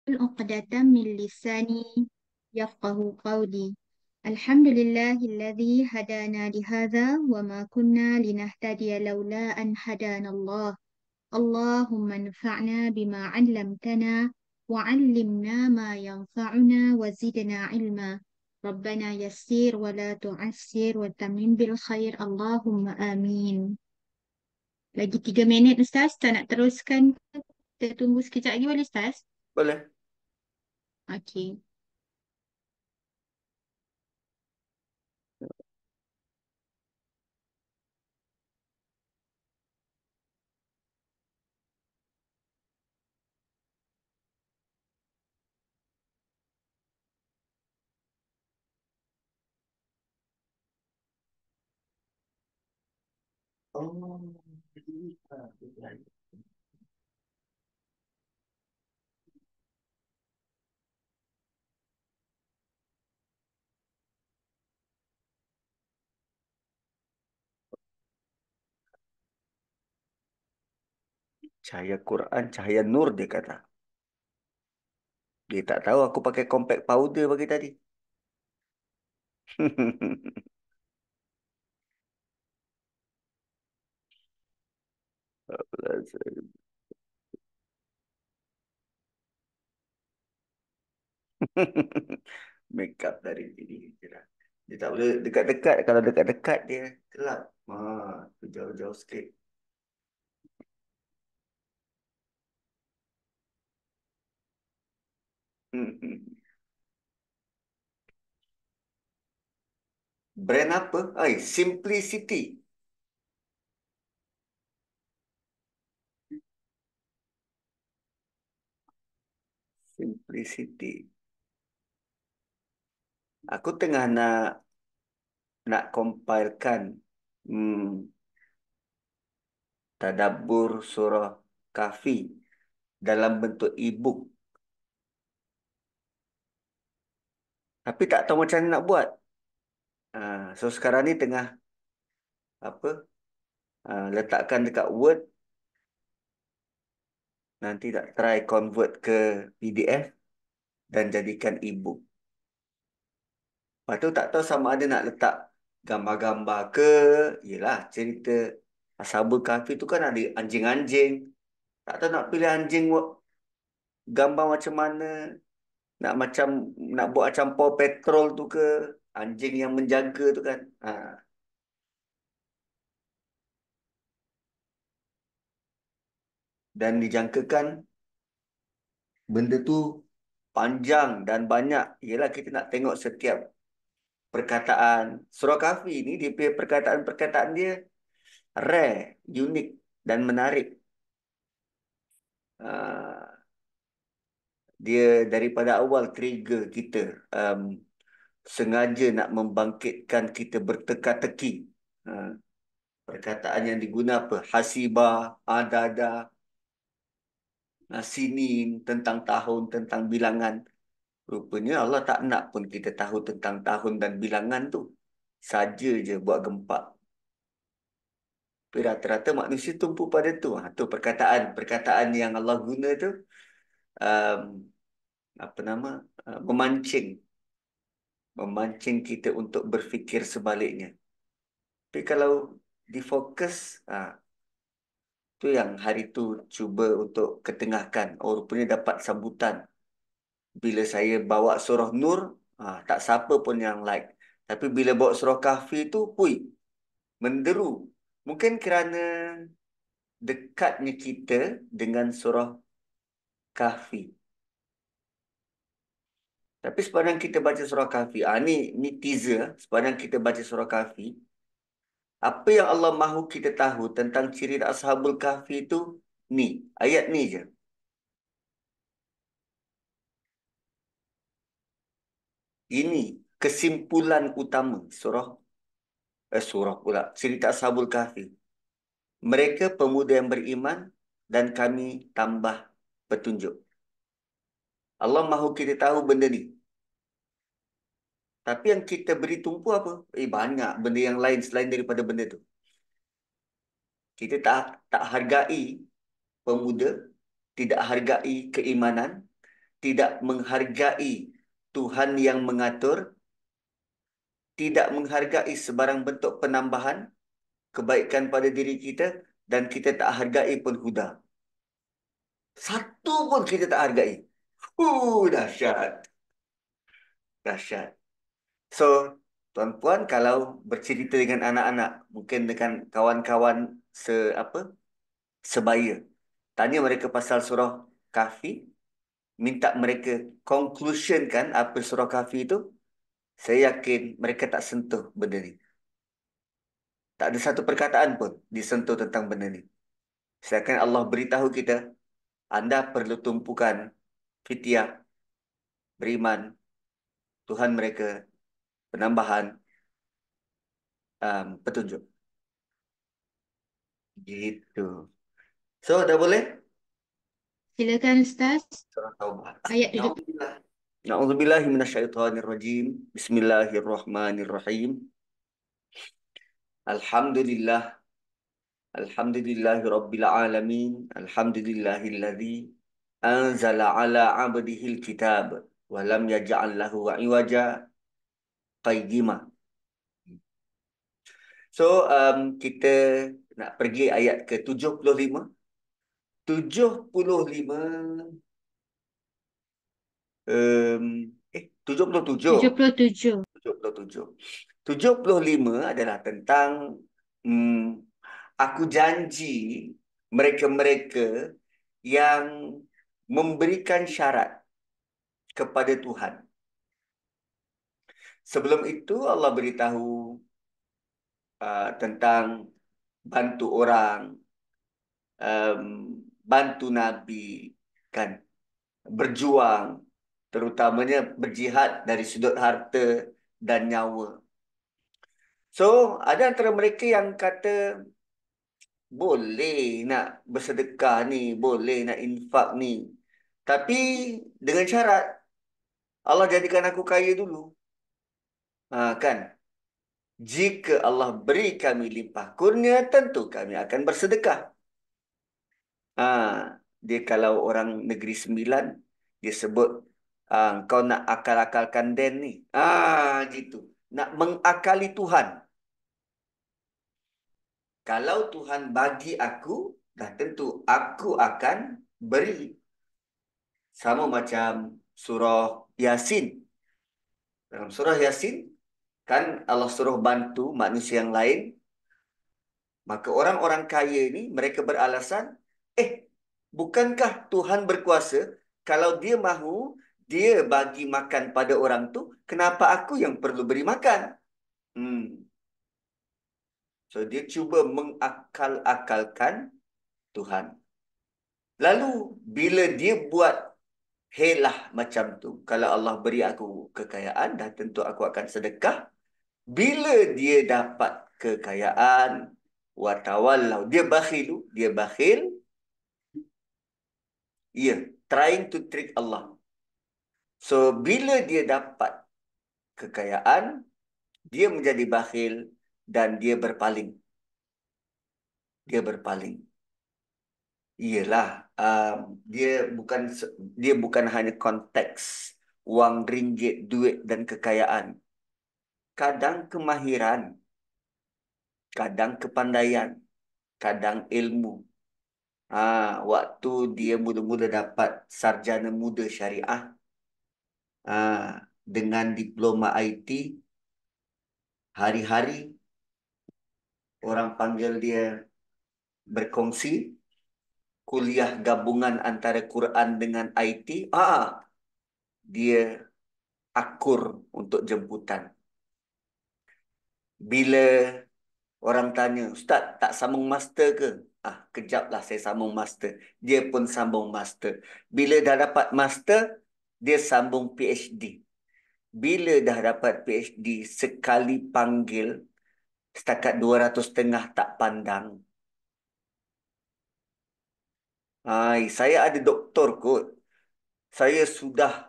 عقدة من لساني يفقه قولي. الحمد لله الذي هدانا لهذا وما كنا لنهتدي لولا أن هدانا الله. اللهم انفعنا بما علمتنا وعلمنا ما ينفعنا وزدنا علما. ربنا يسير ولا تعسر وتمم بالخير اللهم آمين. Lagi 3 minit Ustaz, tak nak teruskan? Kita tunggu sekejap lagi boleh Ustaz? Boleh. Okey. Oh, cahaya Quran, cahaya nur dia kata. Dia tak tahu aku pakai compact powder pagi tadi. Make up dari sini je lah. Dia tak boleh dekat-dekat. Kalau dekat-dekat dia gelap. Tu jauh-jauh sikit. Brand apa? Ay, Simplicity. Simplicity. Aku tengah nak compilekan tadabbur surah Kahfi dalam bentuk e-book. Tapi tak tahu macam mana nak buat. So sekarang ni tengah apa? Letakkan dekat Word. Nanti tak try convert ke PDF dan jadikan e-book. Lepas tu tak tahu sama ada nak letak gambar-gambar ke. Yelah, cerita Ashabul Kahfi tu kan ada anjing-anjing. Tak tahu nak pilih anjing gambar macam mana. Nak macam nak buat macam Paw Patrol tu ke. Anjing yang menjaga tu kan. Dan dijangkakan benda tu panjang dan banyak. Yelah kita nak tengok setiap perkataan. Surah Kahfi ni dia punya perkataan-perkataan dia rare, unik dan menarik. Ah, dia daripada awal trigger kita sengaja nak membangkitkan kita berteka-teki. Ah, perkataan yang diguna apa? Hasibah, adada, sinin, tentang tahun, tentang bilangan. Rupanya Allah tak nak pun kita tahu tentang tahun dan bilangan tu. Saja je buat gempak. Tapi rata-rata manusia tumpu pada tu. Tu perkataan yang Allah guna tu um, apa nama? Memancing kita untuk berfikir sebaliknya. Tapi kalau difokus, tu yang hari tu cuba untuk ketengahkan. Oh, rupanya dapat sambutan. Bila saya bawa surah Nur, tak siapa pun yang like. Tapi bila bawa surah Kahfi tu, pui, menderu. Mungkin kerana dekatnya kita dengan surah Kahfi. Tapi sepanjang kita baca surah Kahfi, ni teaser. Sepanjang kita baca surah Kahfi, apa yang Allah mahu kita tahu tentang ciri Ashabul Kahfi itu, ni, ayat ni je. Ini kesimpulan utama surah pula, cerita Ashabul Kahfi. Mereka pemuda yang beriman dan kami tambah petunjuk. Allah mahu kita tahu benda ni. Tapi yang kita beri tumpu apa? Banyak benda yang lain selain daripada benda tu. Kita tak hargai pemuda, tidak hargai keimanan, tidak menghargai Tuhan yang mengatur, tidak menghargai sebarang bentuk penambahan kebaikan pada diri kita, dan kita tak hargai pun huda. Satu pun kita tak hargai. Dahsyat. Dahsyat. So, tuan-puan kalau bercerita dengan anak-anak, mungkin dengan kawan-kawan apa sebaya, tanya mereka pasal surah Kahfi, minta mereka conclusionkan apa surah Kahfi itu, saya yakin mereka tak sentuh benda ni. Tak ada satu perkataan pun disentuh tentang benda ni. Sedangkan Allah beritahu kita, anda perlu tumpukan fitiah, beriman, Tuhan mereka, penambahan, petunjuk. Gitu. So, dah boleh? Silakan Ustaz. Surah Taubah. Ayat 7. Na'udzubillah. Na'udzubillahi minasyaitonirrajim. Bismillahirrahmanirrahim. Alhamdulillah. Alhamdulillahi rabbil alamin. Alhamdulillahilladzi anzala ala abdihil kitab wa lam yaj'al lahu iwaja qayyima. So, kita nak pergi ayat ke-75. 75 77. 77. 77. 75 adalah tentang aku janji mereka-mereka yang memberikan syarat kepada Tuhan. Sebelum itu Allah beritahu tentang bantu orang, bantu Nabi, kan, berjuang, terutamanya berjihad dari sudut harta dan nyawa. So, ada antara mereka yang kata, boleh nak bersedekah ni, boleh nak infak ni. Tapi dengan syarat, Allah jadikan aku kaya dulu. Kan? Jika Allah beri kami limpah kurnia, tentu kami akan bersedekah. Dia kalau orang Negeri Sembilan, dia sebut, kau nak akal-akalkan Den ni. Gitu. Nak mengakali Tuhan. Kalau Tuhan bagi aku, dah tentu aku akan beri. Sama macam surah Yasin. Dalam surah Yasin, kan Allah suruh bantu manusia yang lain. Maka orang-orang kaya ni, mereka beralasan, bukankah Tuhan berkuasa? Kalau dia mahu, dia bagi makan pada orang tu, kenapa aku yang perlu beri makan? So, dia cuba mengakal-akalkan Tuhan. Lalu, bila dia buat helah macam tu, kalau Allah beri aku kekayaan, dah tentu aku akan sedekah. Bila dia dapat kekayaan, watawallau, dia bakhil, trying to trick Allah. So, bila dia dapat kekayaan, dia menjadi bakhil dan dia berpaling. Iyalah, dia bukan hanya konteks wang ringgit, duit dan kekayaan. Kadang kemahiran, kadang kepandaian, kadang ilmu. Waktu dia mula-mula dapat sarjana muda syariah, dengan diploma IT, hari-hari orang panggil dia berkongsi kuliah gabungan antara Quran dengan IT. Dia akur untuk jemputan. Bila orang tanya, Ustaz, tak sambung master ke? Kejaplah saya sambung master. Dia pun sambung master. Bila dah dapat master, dia sambung PhD. Bila dah dapat PhD, sekali panggil, setakat 200 setengah tak pandang. Saya ada doktor kot. Saya sudah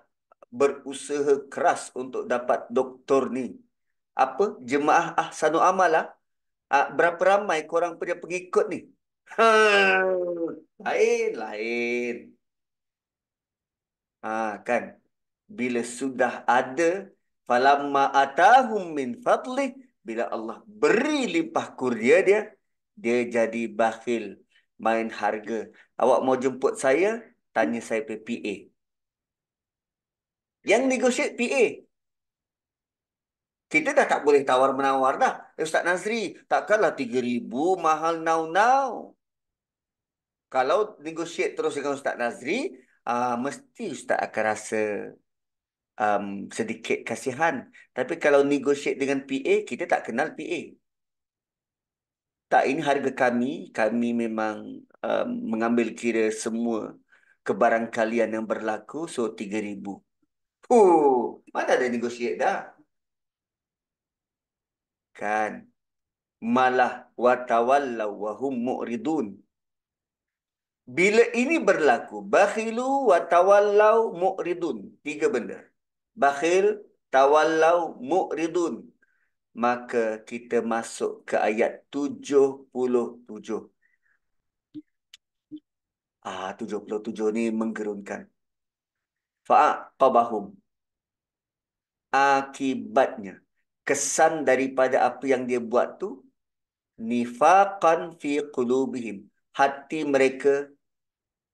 berusaha keras untuk dapat doktor ni. Apa? Jemaah Ahsanul Amalah. Berapa ramai korang punya pengikut ni? Lain. Kan? Bila sudah ada, falamma atahum min fadlih, bila Allah beri limpah kurnia dia, dia jadi bakhil, main harga. Awak mau jemput saya, tanya saya PA. Yang negotiate PA. Kita dah tak boleh tawar-menawar dah. Ustaz Nazri, takkanlah 3,000 mahal now. Kalau negotiate terus dengan Ustaz Nazri, mesti Ustaz akan rasa um, sedikit kasihan. Tapi kalau negotiate dengan PA, kita tak kenal PA. Tak, ini harga kami. Kami memang mengambil kira semua kebarangkalian yang berlaku. So, 3,000. Mana ada negotiate dah? Kan? Malah watawallaw wahum mu'ridun. Bila ini berlaku, bakhilu watawallaw mu'ridun. Tiga benda. Bakhil, tawallau, mu'ridun. Maka kita masuk ke ayat 77. 77 ni menggerunkan. Fa'aqabahum. Akibatnya. Kesan daripada apa yang dia buat tu. Nifaqan fi qulubihim. Hati mereka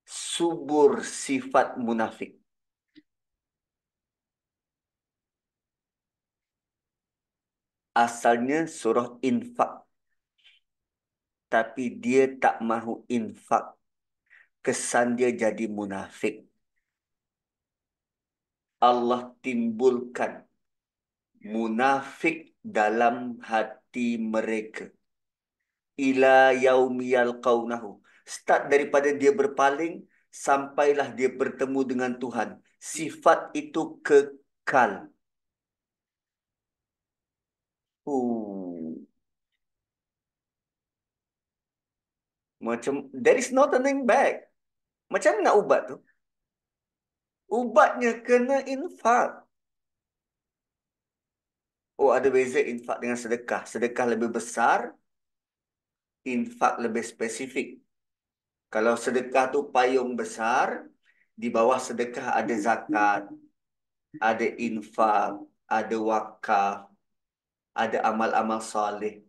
subur sifat munafik. Asalnya surah infak. Tapi dia tak mahu infak. Kesan dia jadi munafik. Allah timbulkan munafik dalam hati mereka. Ila yaumi yalqaunahu. Start daripada dia berpaling, sampailah dia bertemu dengan Tuhan. Sifat itu kekal. Uh, there is no turning back. Macam mana nak ubat tu? Ubatnya kena infak. Oh, ada beza infak dengan sedekah. Sedekah lebih besar, infak lebih spesifik. Kalau sedekah tu payung besar, di bawah sedekah ada zakat, ada infak, ada wakaf, ada amal-amal soleh.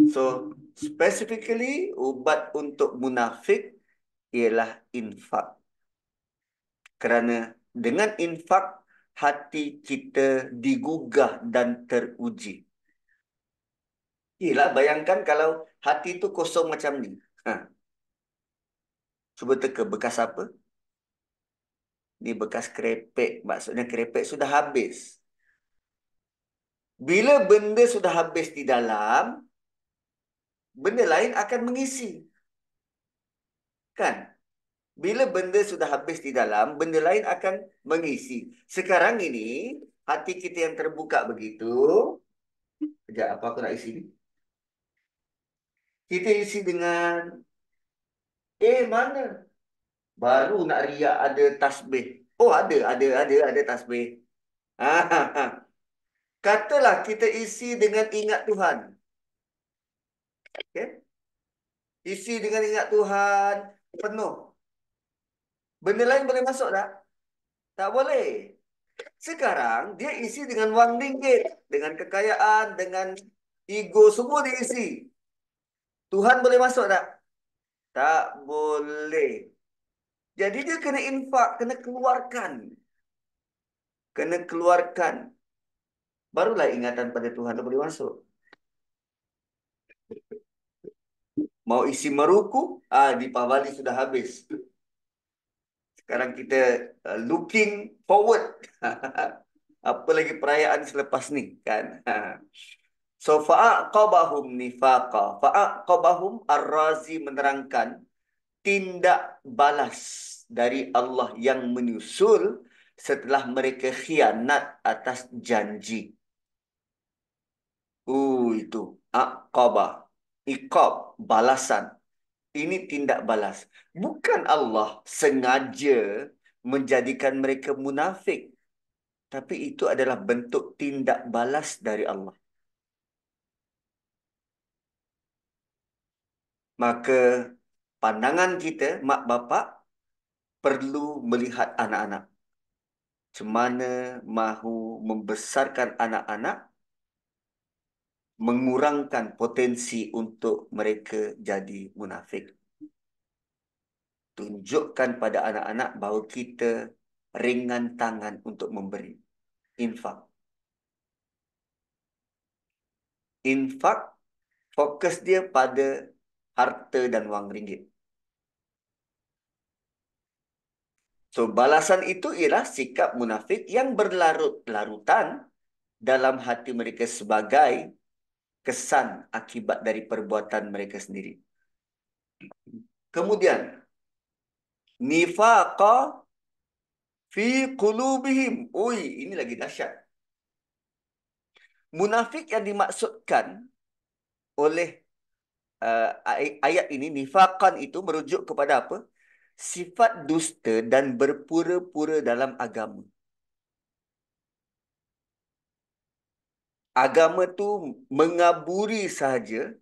So, specifically, ubat untuk munafik ialah infak. Kerana dengan infak, hati kita digugah dan teruji. Yelah, bayangkan kalau hati itu kosong macam ni. Cuba teka, bekas apa? Ni bekas kerepek. Maksudnya kerepek sudah habis. Bila benda sudah habis di dalam, benda lain akan mengisi. Kan? Bila benda sudah habis di dalam, benda lain akan mengisi. Sekarang ini, hati kita yang terbuka begitu. Sekejap, apa aku nak isi ni? Kita isi dengan, mana? Baru nak riak ada tasbih. Oh, ada tasbih. Katalah kita isi dengan ingat Tuhan. Okay? Isi dengan ingat Tuhan, penuh. Benda lain boleh masuk tak? Tak boleh. Sekarang dia isi dengan wang ringgit, dengan kekayaan, dengan ego, semua diisi. Tuhan boleh masuk tak? Tak boleh. Jadi dia kena infak, kena keluarkan. Kena keluarkan. Barulah ingatan pada Tuhan tu boleh masuk. Mau isi meruku, di Pavali sudah habis. Sekarang kita looking forward. Apa lagi perayaan selepas ni, kan? So, fa'aqabahum nifaqa. Fa'aqabahum, Ar-Razi menerangkan tindak balas dari Allah yang menyusul setelah mereka khianat atas janji. Itu. Aqabah. Iqab, balasan. Ini tindak balas. Bukan Allah sengaja menjadikan mereka munafik. Tapi itu adalah bentuk tindak balas dari Allah. Maka pandangan kita, mak bapak, perlu melihat anak-anak. Macam mana mahu membesarkan anak-anak, mengurangkan potensi untuk mereka jadi munafik. Tunjukkan pada anak-anak bahawa kita ringan tangan untuk memberi. Infak. Infak, fokus dia pada harta dan wang ringgit. So, balasan itu ialah sikap munafik yang berlarut-larutan dalam hati mereka sebagai kesan akibat dari perbuatan mereka sendiri. Kemudian, nifaqa fi qulubihim. Ui, ini lagi dahsyat. Munafik yang dimaksudkan oleh ayat ini, nifaqan itu merujuk kepada apa? Sifat dusta dan berpura-pura dalam agama. Agama tu mengaburi sahaja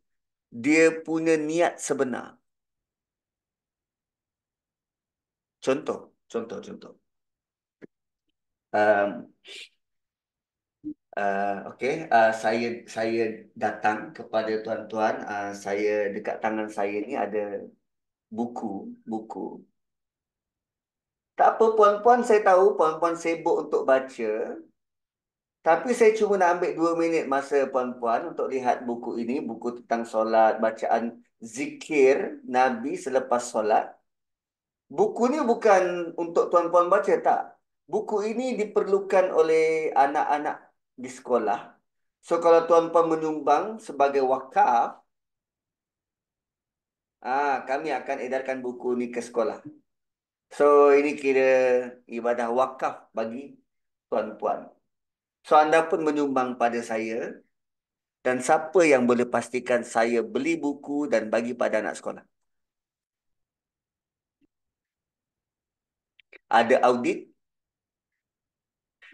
dia punya niat sebenar. Contoh. Um, Okey, saya datang kepada tuan-tuan. Saya dekat tangan saya ni ada buku. Tak apa puan-puan, saya tahu puan-puan sibuk untuk baca. Tapi saya cuma nak ambil 2 minit masa puan-puan untuk lihat buku ini. Buku tentang solat, bacaan zikir Nabi selepas solat. Buku ni bukan untuk tuan-puan baca, tak. Buku ini diperlukan oleh anak-anak di sekolah. So, kalau tuan-puan menyumbang sebagai wakaf, kami akan edarkan buku ni ke sekolah. So, ini kira ibadah wakaf bagi tuan-puan. So, anda pun menyumbang pada saya. Dan siapa yang boleh pastikan saya beli buku dan bagi pada anak sekolah? Ada audit?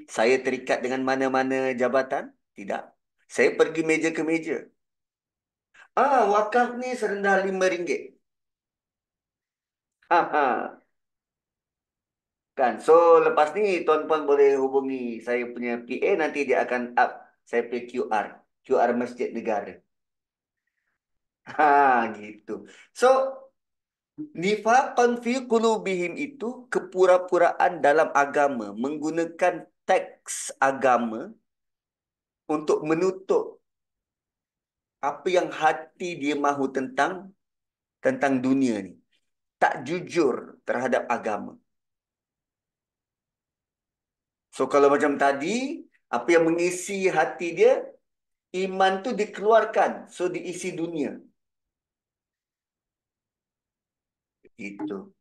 Saya terikat dengan mana-mana jabatan? Tidak. Saya pergi meja ke meja. Wakaf ni serendah RM5. Ha, ha. Kan. So, lepas ni tuan-puan boleh hubungi saya punya PA, nanti dia akan up saya punya QR Masjid Negara. Gitu. So, nifaqan fi qulubihim itu kepura-puraan dalam agama, menggunakan teks agama untuk menutup apa yang hati dia mahu tentang dunia ni. Tak jujur terhadap agama. So, kalau macam tadi, apa yang mengisi hati dia, iman tu dikeluarkan. So, diisi dunia. Itu.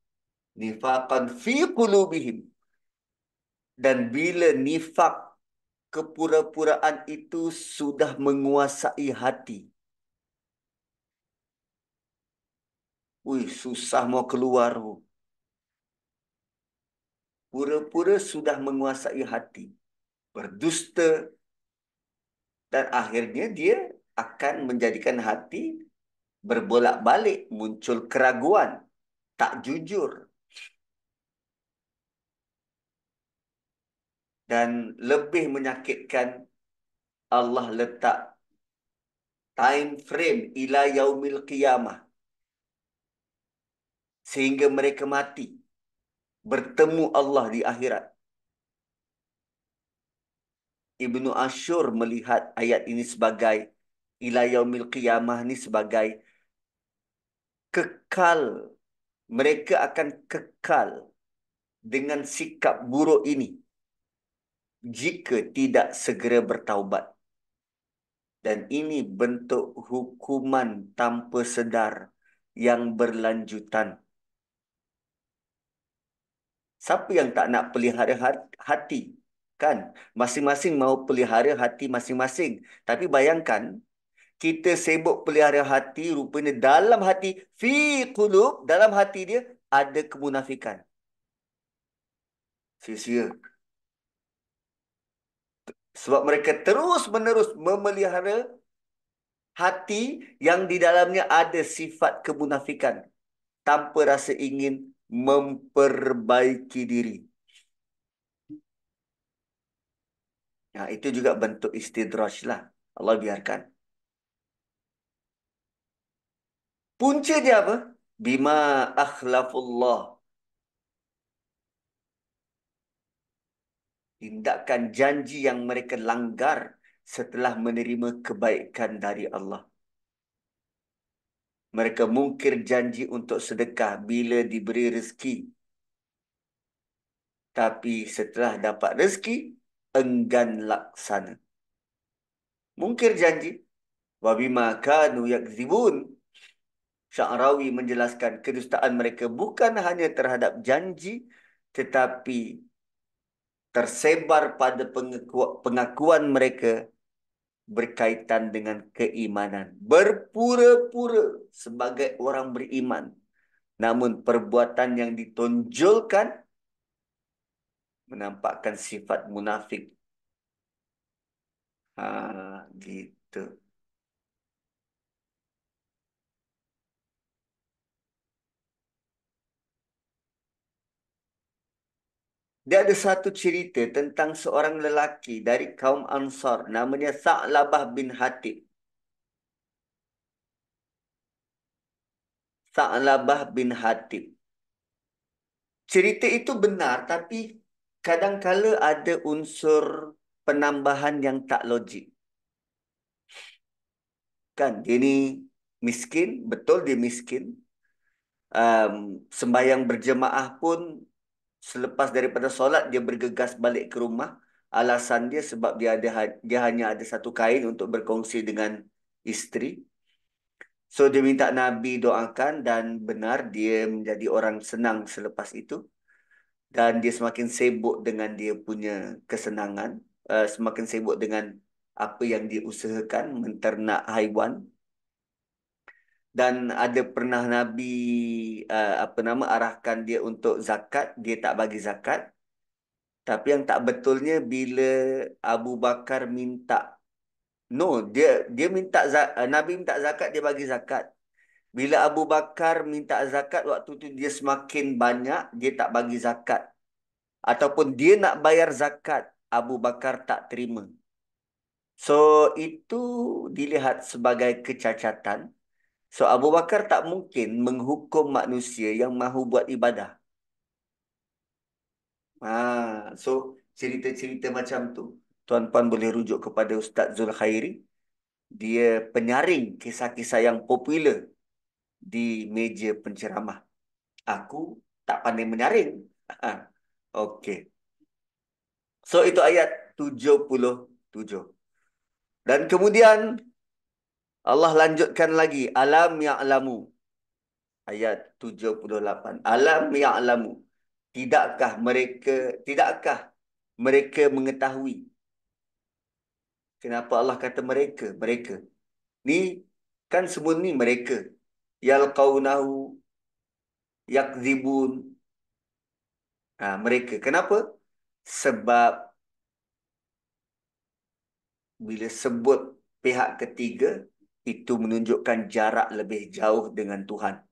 Nifaqan fi qulubihim. Dan bila nifak, kepura-puraan itu sudah menguasai hati. Susah mau keluar. Pura-pura sudah menguasai hati. Berdusta. Dan akhirnya dia akan menjadikan hati berbolak-balik. Muncul keraguan. Tak jujur. Dan lebih menyakitkan, Allah letak time frame ila yaumil qiyamah. Sehingga mereka mati. Bertemu Allah di akhirat. Ibnu Ashur melihat ayat ini sebagai ila yaumil qiyamah ni sebagai kekal. Mereka akan kekal dengan sikap buruk ini jika tidak segera bertaubat. Dan ini bentuk hukuman tanpa sedar yang berlanjutan. Siapa yang tak nak pelihara hati? Kan? Masing-masing mahu pelihara hati masing-masing. Tapi bayangkan, kita sibuk pelihara hati, rupanya dalam hati, fi qulub, dalam hati dia, ada kemunafikan. Sia-sia. Sebab mereka terus-menerus memelihara hati yang di dalamnya ada sifat kemunafikan tanpa rasa ingin memperbaiki diri. Nah, itu juga bentuk istidraj lah. Allah biarkan. Punca dia apa? Bima akhlafullah. Tindakan janji yang mereka langgar setelah menerima kebaikan dari Allah. Mereka mungkir janji untuk sedekah bila diberi rezeki. Tapi setelah dapat rezeki, enggan laksana. Mungkir janji. Wabima kanu yakzibun. Sya'rawi menjelaskan kedustaan mereka bukan hanya terhadap janji, tetapi tersebar pada pengakuan mereka berkaitan dengan keimanan. Berpura-pura sebagai orang beriman. Namun perbuatan yang ditonjolkan menampakkan sifat munafik. Gitu. Dia ada satu cerita tentang seorang lelaki dari kaum Ansar. Namanya Sa'labah bin Hatib. Sa'labah bin Hatib. Cerita itu benar, tapi kadangkala ada unsur penambahan yang tak logik. Kan, dia ni miskin, betul dia miskin. Sembahyang berjemaah pun selepas daripada solat dia bergegas balik ke rumah. Alasan dia sebab dia hanya ada satu kain untuk berkongsi dengan isteri. So dia minta Nabi doakan dan benar dia menjadi orang senang selepas itu. Dan dia semakin sibuk dengan dia punya kesenangan. Semakin sibuk dengan apa yang dia usahakan, menternak haiwan. Dan ada pernah Nabi arahkan dia untuk zakat, dia tak bagi zakat. Tapi yang tak betulnya bila Abu Bakar minta, no, dia minta Nabi minta zakat, dia bagi zakat. Bila Abu Bakar minta zakat, waktu tu dia semakin banyak, dia tak bagi zakat. Ataupun dia nak bayar zakat, Abu Bakar tak terima. So itu dilihat sebagai kecacatan. So Abu Bakar tak mungkin menghukum manusia yang mahu buat ibadah. So cerita-cerita macam tu, tuan-puan boleh rujuk kepada Ustaz Zulkhairi. Dia penyaring kisah-kisah yang popular di meja penceramah. Aku tak pandai menyaring. Okey. So itu ayat 77. Dan kemudian Allah lanjutkan lagi. Alam ya'lamu. Ayat 78. Alam ya'lamu. Tidakkah mereka mengetahui? Kenapa Allah kata mereka? Mereka. Ni kan semua ni mereka. Yalqaunahu yakzibun. Mereka. Kenapa? Sebab bila sebut pihak ketiga, itu menunjukkan jarak lebih jauh dengan Tuhan.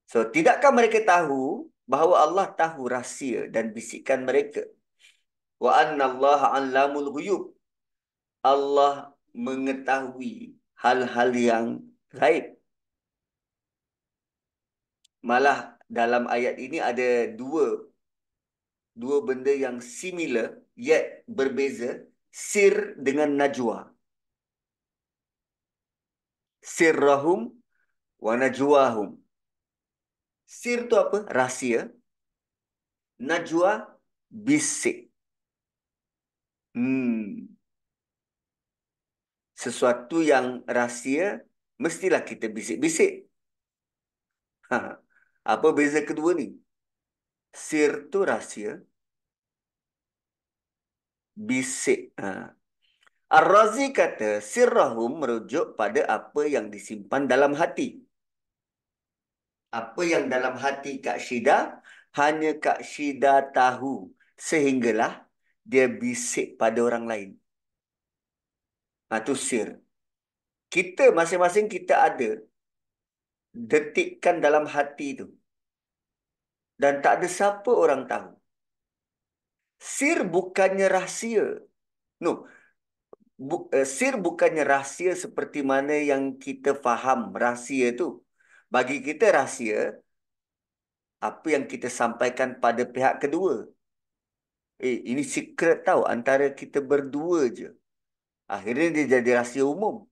So, tidakkah mereka tahu bahawa Allah tahu rahsia dan bisikan mereka? Wa anna Allah 'allamul ghuyub. Allah mengetahui hal-hal yang gaib. Malah dalam ayat ini ada dua benda yang similar yet berbeza, sir dengan najwa. Sirrahum wa najwahum. Sir tu apa? Rahsia. Najwa, bisik. Sesuatu yang rahsia mestilah kita bisik-bisik. Apa beza kedua ni? Sir tu rahsia, bisik. Ar-Razi kata sirrahum merujuk pada apa yang disimpan dalam hati. Apa yang dalam hati Kak Syida, hanya Kak Syida tahu. Sehinggalah dia bisik pada orang lain. Itu sir. Kita masing-masing kita ada detikkan dalam hati itu. Dan tak ada siapa orang tahu. Sir bukannya rahsia. No, sir bukannya rahsia seperti mana yang kita faham rahsia itu. Bagi kita rahsia, apa yang kita sampaikan pada pihak kedua. Ini secret tahu antara kita berdua je. Akhirnya dia jadi rahsia umum.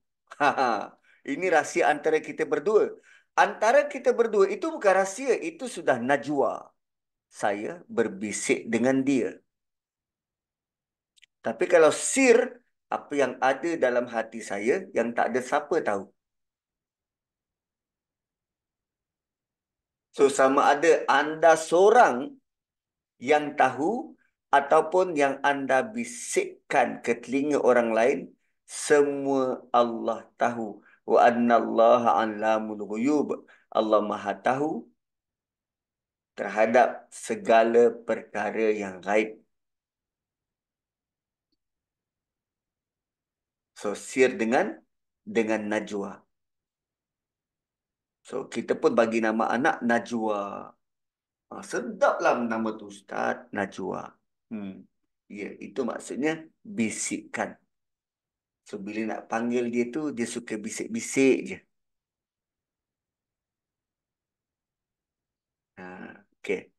Ini rahsia antara kita berdua. Antara kita berdua itu bukan rahsia, itu sudah najwa. Saya berbisik dengan dia. Tapi kalau sir, apa yang ada dalam hati saya yang tak ada siapa tahu. So, sama ada anda seorang yang tahu ataupun yang anda bisikkan ke telinga orang lain, semua Allah tahu. Wa annallaha alamul ghuyub. Allah Maha tahu terhadap segala perkara yang gaib. So, sir dengan najwa. So, kita pun bagi nama anak Najwa. Sedaplah nama tu Ustaz, Najwa. Hmm. Ya, itu maksudnya bisikkan. So, bila nak panggil dia tu, dia suka bisik-bisik je. Okay.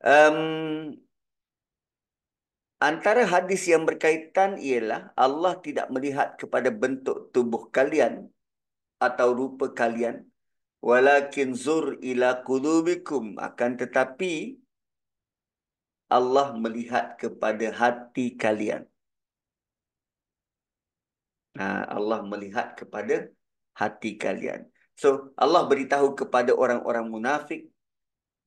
Um, Antara hadis yang berkaitan ialah Allah tidak melihat kepada bentuk tubuh kalian atau rupa kalian, walakin zur ila qulubikum, akan tetapi Allah melihat kepada hati kalian. Allah melihat kepada hati kalian. So, Allah beritahu kepada orang-orang munafik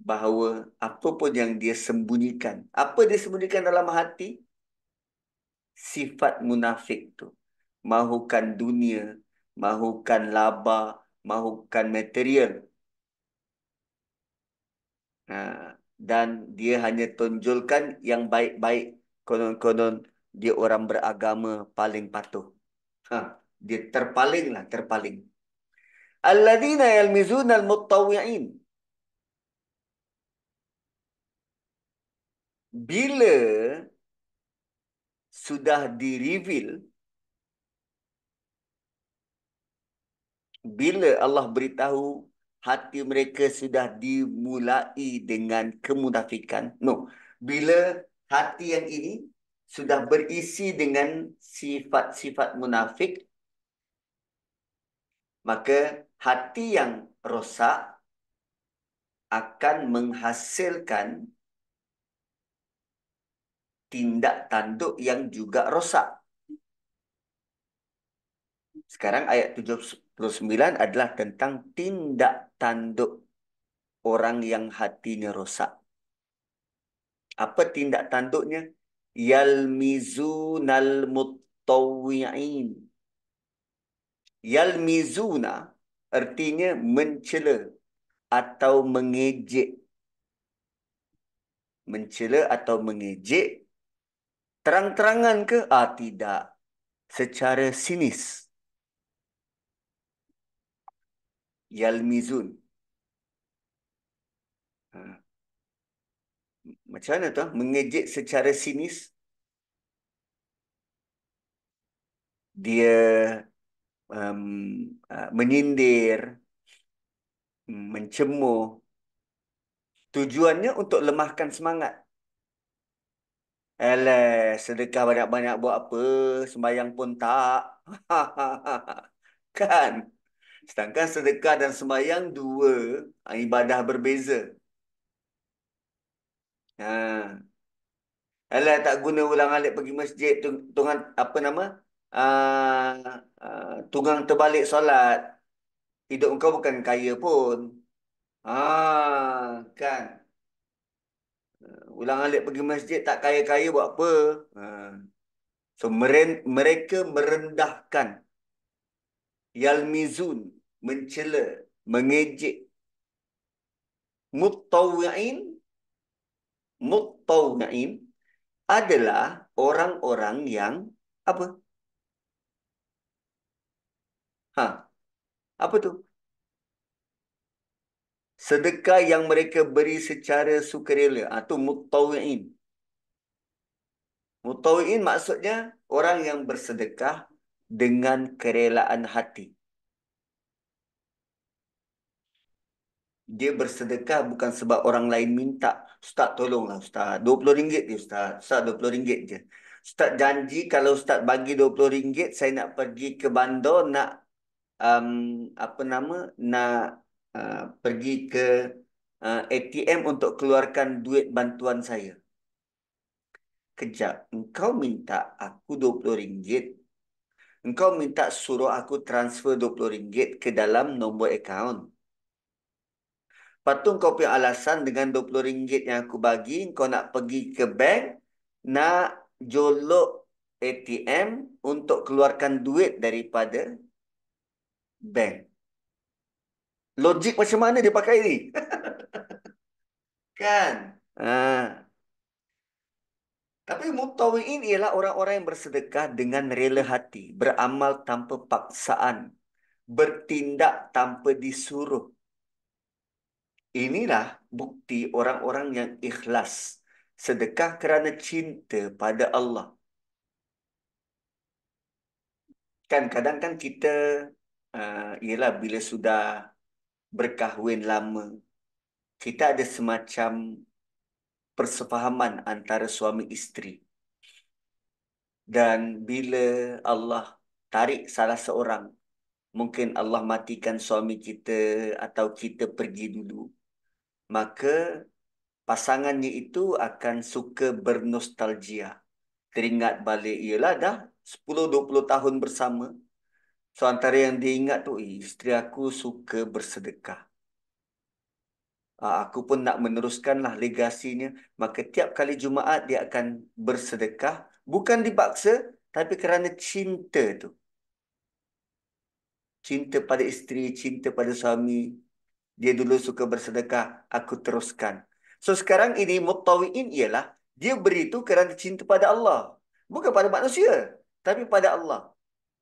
bahawa apa pun yang dia sembunyikan. Apa dia sembunyikan dalam hati? Sifat munafik tu. Mahukan dunia, mahukan laba, mahukan material. Dan dia hanya tonjolkan yang baik-baik. Konon-konon dia orang beragama paling patuh. Dia terpaling lah, terpaling. Alladzina yalmizuna al-muttawwi'in. Bila sudah di-reveal, bila Allah beritahu hati mereka sudah dimulai dengan kemunafikan. No, bila hati yang ini sudah berisi dengan sifat-sifat munafik, maka hati yang rosak akan menghasilkan tindak tanduk yang juga rosak. Sekarang ayat 79 adalah tentang tindak tanduk orang yang hatinya rosak. Apa tindak tanduknya? Yalmizunal muttawwi'in. Yalmizuna artinya mencela atau mengejek. Mencela atau mengejek. Terang-terangan ke? Tidak. Secara sinis. Yalmizun. Macam mana tu? Mengejek secara sinis. Dia menyindir, mencemooh. Tujuannya untuk lemahkan semangat. Alah, sedekah banyak-banyak buat apa? Sembayang pun tak. Kan? Sedangkan sedekah dan sembayang dua ibadah berbeza. Ha. Alah, tak guna ulang-alik pergi masjid tungan apa nama? Tunggang terbalik solat. Hidup kau bukan kaya pun. Kan? Ulang-alik pergi masjid tak kaya-kaya buat apa? Ha. So, mereka merendahkan. Yalmizun, mencela, mengejek. Muttawwi'in, muttawwi'in adalah orang-orang yang apa? Apa tu? Sedekah yang mereka beri secara sukarela. Itu mutawi'in. Mutawi'in maksudnya orang yang bersedekah dengan kerelaan hati. Dia bersedekah bukan sebab orang lain minta. Ustaz tolonglah Ustaz. RM20 je Ustaz. Ustaz RM20 je. Ustaz janji kalau Ustaz bagi RM20, saya nak pergi ke bandar, nak um, apa nama, nak pergi ke ATM untuk keluarkan duit bantuan saya. Kejap, engkau minta aku RM20. Engkau minta suruh aku transfer RM20 ke dalam nombor akaun. Lepas tu kau punya alasan dengan RM20 yang aku bagi, kau nak pergi ke bank, nak jolok ATM untuk keluarkan duit daripada bank. Logik macam mana dia pakai ni? Kan? Tapi mutawiin ialah orang-orang yang bersedekah dengan rela hati, beramal tanpa paksaan, bertindak tanpa disuruh. Inilah bukti orang-orang yang ikhlas, sedekah kerana cinta pada Allah. Kan kadang kan kita ialah bila sudah berkahwin lama, kita ada semacam persefahaman antara suami isteri. Dan bila Allah tarik salah seorang, mungkin Allah matikan suami kita atau kita pergi dulu, maka pasangannya itu akan suka bernostalgia. Teringat balik, ialah dah 10-20 tahun bersama. So antara yang dia ingat tu, isteri aku suka bersedekah. Aku pun nak meneruskanlah legasinya. Maka tiap kali Jumaat dia akan bersedekah. Bukan dipaksa, tapi kerana cinta tu. Cinta pada isteri, cinta pada suami. Dia dulu suka bersedekah, aku teruskan. So sekarang ini mutawiin ialah dia beri itu kerana cinta pada Allah. Bukan pada manusia, tapi pada Allah.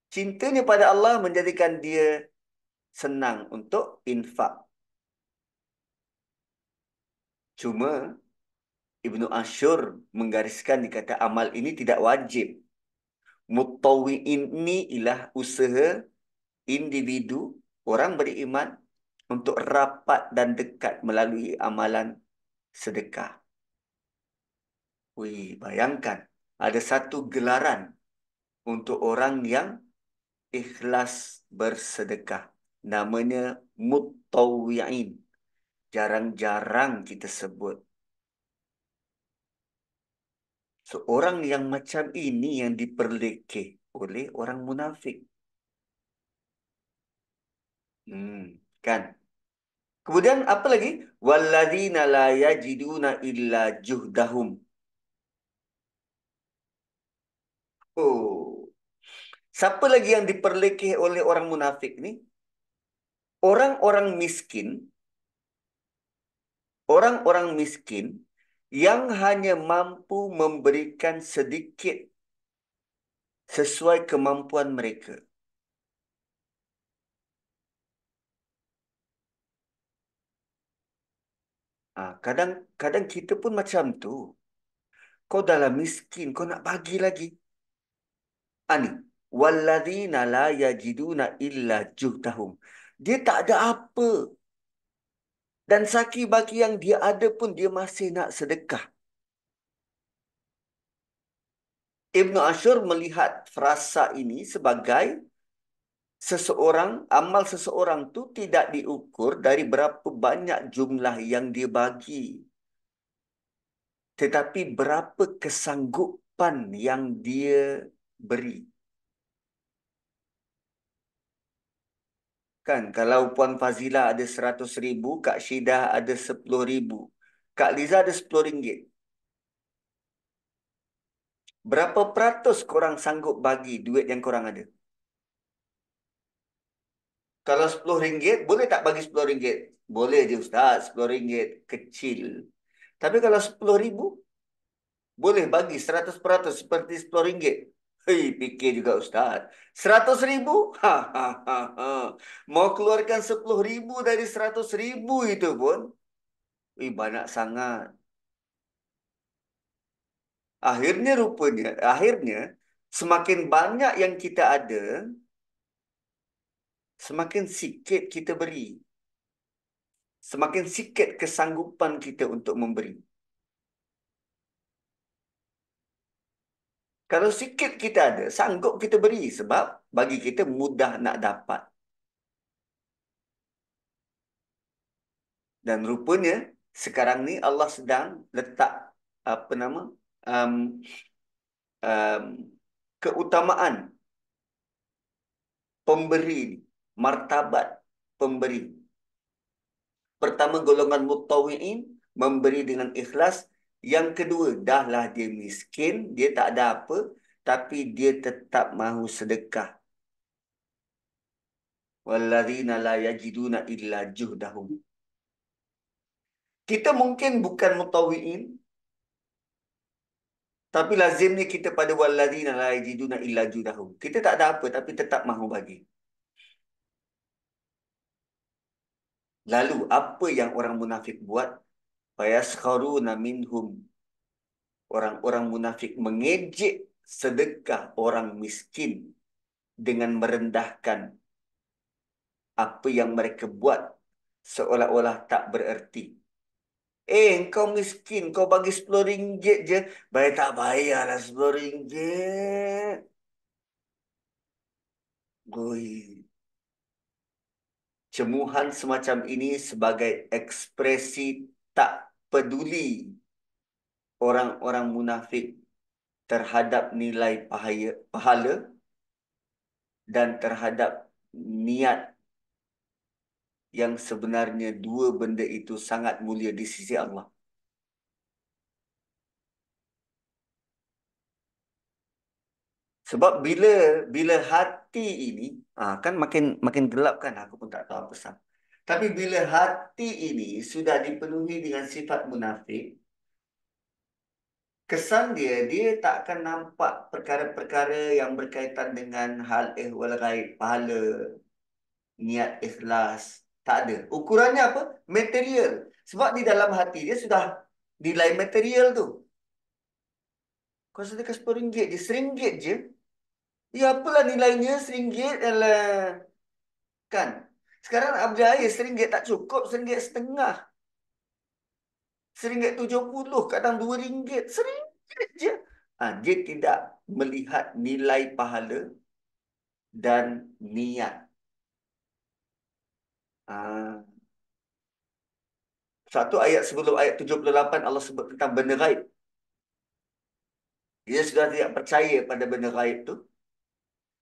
Cintanya pada Allah menjadikan dia senang untuk infak. Cuma Ibnu Ashur menggariskan, dikata amal ini tidak wajib. Mutawiin ini ialah usaha individu, orang beriman untuk rapat dan dekat melalui amalan sedekah. Wih, bayangkan ada satu gelaran untuk orang yang ikhlas bersedekah. Namanya mutawwi'in. Jarang-jarang kita sebut. Seorang yang macam ini yang diperlekeh oleh orang munafik. Kan? Kemudian apa lagi? Walladzina la yajiduna illa juhdahum. Oh. Siapa lagi yang diperlekeh oleh orang munafik ni? Orang-orang miskin. Orang-orang miskin yang hanya mampu memberikan sedikit sesuai kemampuan mereka. Kadang-kadang kita pun macam tu. Kau dalam miskin, kau nak bagi lagi. Ani, walladzina la yajiduna illa juhdahum. Dia tak ada apa. Dan saki baki yang dia ada pun dia masih nak sedekah. Ibnu Ashur melihat frasa ini sebagai seseorang, amal seseorang tu tidak diukur dari berapa banyak jumlah yang dia bagi. Tetapi berapa kesanggupan yang dia beri. Kan, kalau Puan Fazila ada 100,000, Kak Syidah ada 10,000, Kak Liza ada RM10. Berapa peratus korang sanggup bagi duit yang korang ada? Kalau RM10, boleh tak bagi RM10? Boleh je Ustaz, RM10 kecil. Tapi kalau RM10,000, boleh bagi 100% seperti RM10. Fikir juga Ustaz. 100 ribu? Ha, ha, ha, ha. Mau keluarkan 10 ribu dari 100 ribu itu pun. Banyak sangat. Akhirnya, semakin banyak yang kita ada, semakin sikit kita beri. Semakin sikit kesanggupan kita untuk memberi. Kalau sikit kita ada, sanggup kita beri. Sebab bagi kita mudah nak dapat. Dan rupanya, sekarang ni Allah sedang letak, apa nama, um, um, keutamaan pemberi ni. Martabat pemberi. Pertama, golongan mutawi'in, memberi dengan ikhlas. Yang kedua, dahlah dia miskin, dia tak ada apa, tapi dia tetap mahu sedekah. Walladzina la yajiduna illa juhdahum. Kita mungkin bukan mutawi'in, tapi lazimnya kita pada walladzina la yajiduna illa juhdahum. Kita tak ada apa, tapi tetap mahu bagi. Lalu, apa yang orang munafik buat? Fayaskharuna minhum. Orang-orang munafik mengejek sedekah orang miskin dengan merendahkan apa yang mereka buat seolah-olah tak bererti. Kau miskin, kau bagi RM10 je. Baik tak bayarlah RM10. Ui. Cemuhan semacam ini sebagai ekspresi tak peduli orang-orang munafik terhadap nilai pahala dan terhadap niat yang sebenarnya dua benda itu sangat mulia di sisi Allah. Sebab bila hati ini, kan makin makin gelap kan, aku pun tak tahu apa sah. Tapi bila hati ini sudah dipenuhi dengan sifat munafik, kesan dia tak akan nampak perkara-perkara yang berkaitan dengan hal ehwal ghaib, pahala, niat ikhlas. Tak ada. Ukurannya apa? Material. Sebab di dalam hati dia sudah nilai material tu. Kau sedekah RM10 je, RM1 je. Ya apalah nilainya RM1. Alah. Kan? Sekarang abdi air RM1 tak cukup, RM1.50. RM1.70, kadang RM2. RM1 je. Dia tidak melihat nilai pahala dan niat. Satu ayat sebelum ayat 78 Allah sebut tentang benda gaib. Dia sudah tidak percaya pada benda gaib tu.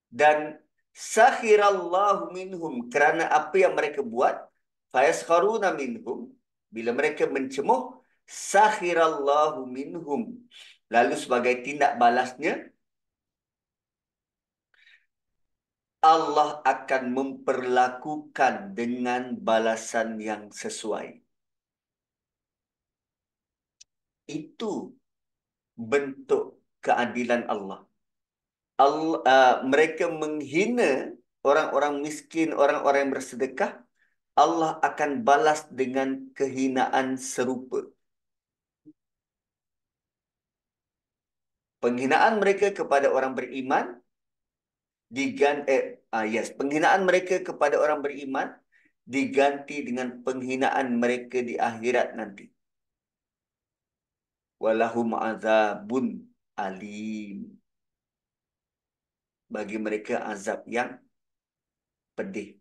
Dan sakhirallahu minhum, kerana apa yang mereka buat, fayaskharuna minhum, bila mereka mencemuh, sakhirallahu minhum, lalu sebagai tindak balasnya Allah akan memperlakukan dengan balasan yang sesuai. Itu bentuk keadilan Allah. Mereka menghina orang-orang miskin, orang-orang yang bersedekah, Allah akan balas dengan kehinaan serupa. Penghinaan mereka kepada orang beriman penghinaan mereka kepada orang beriman diganti dengan penghinaan mereka di akhirat nanti. Walahum azabun alim. Bagi mereka azab yang pedih.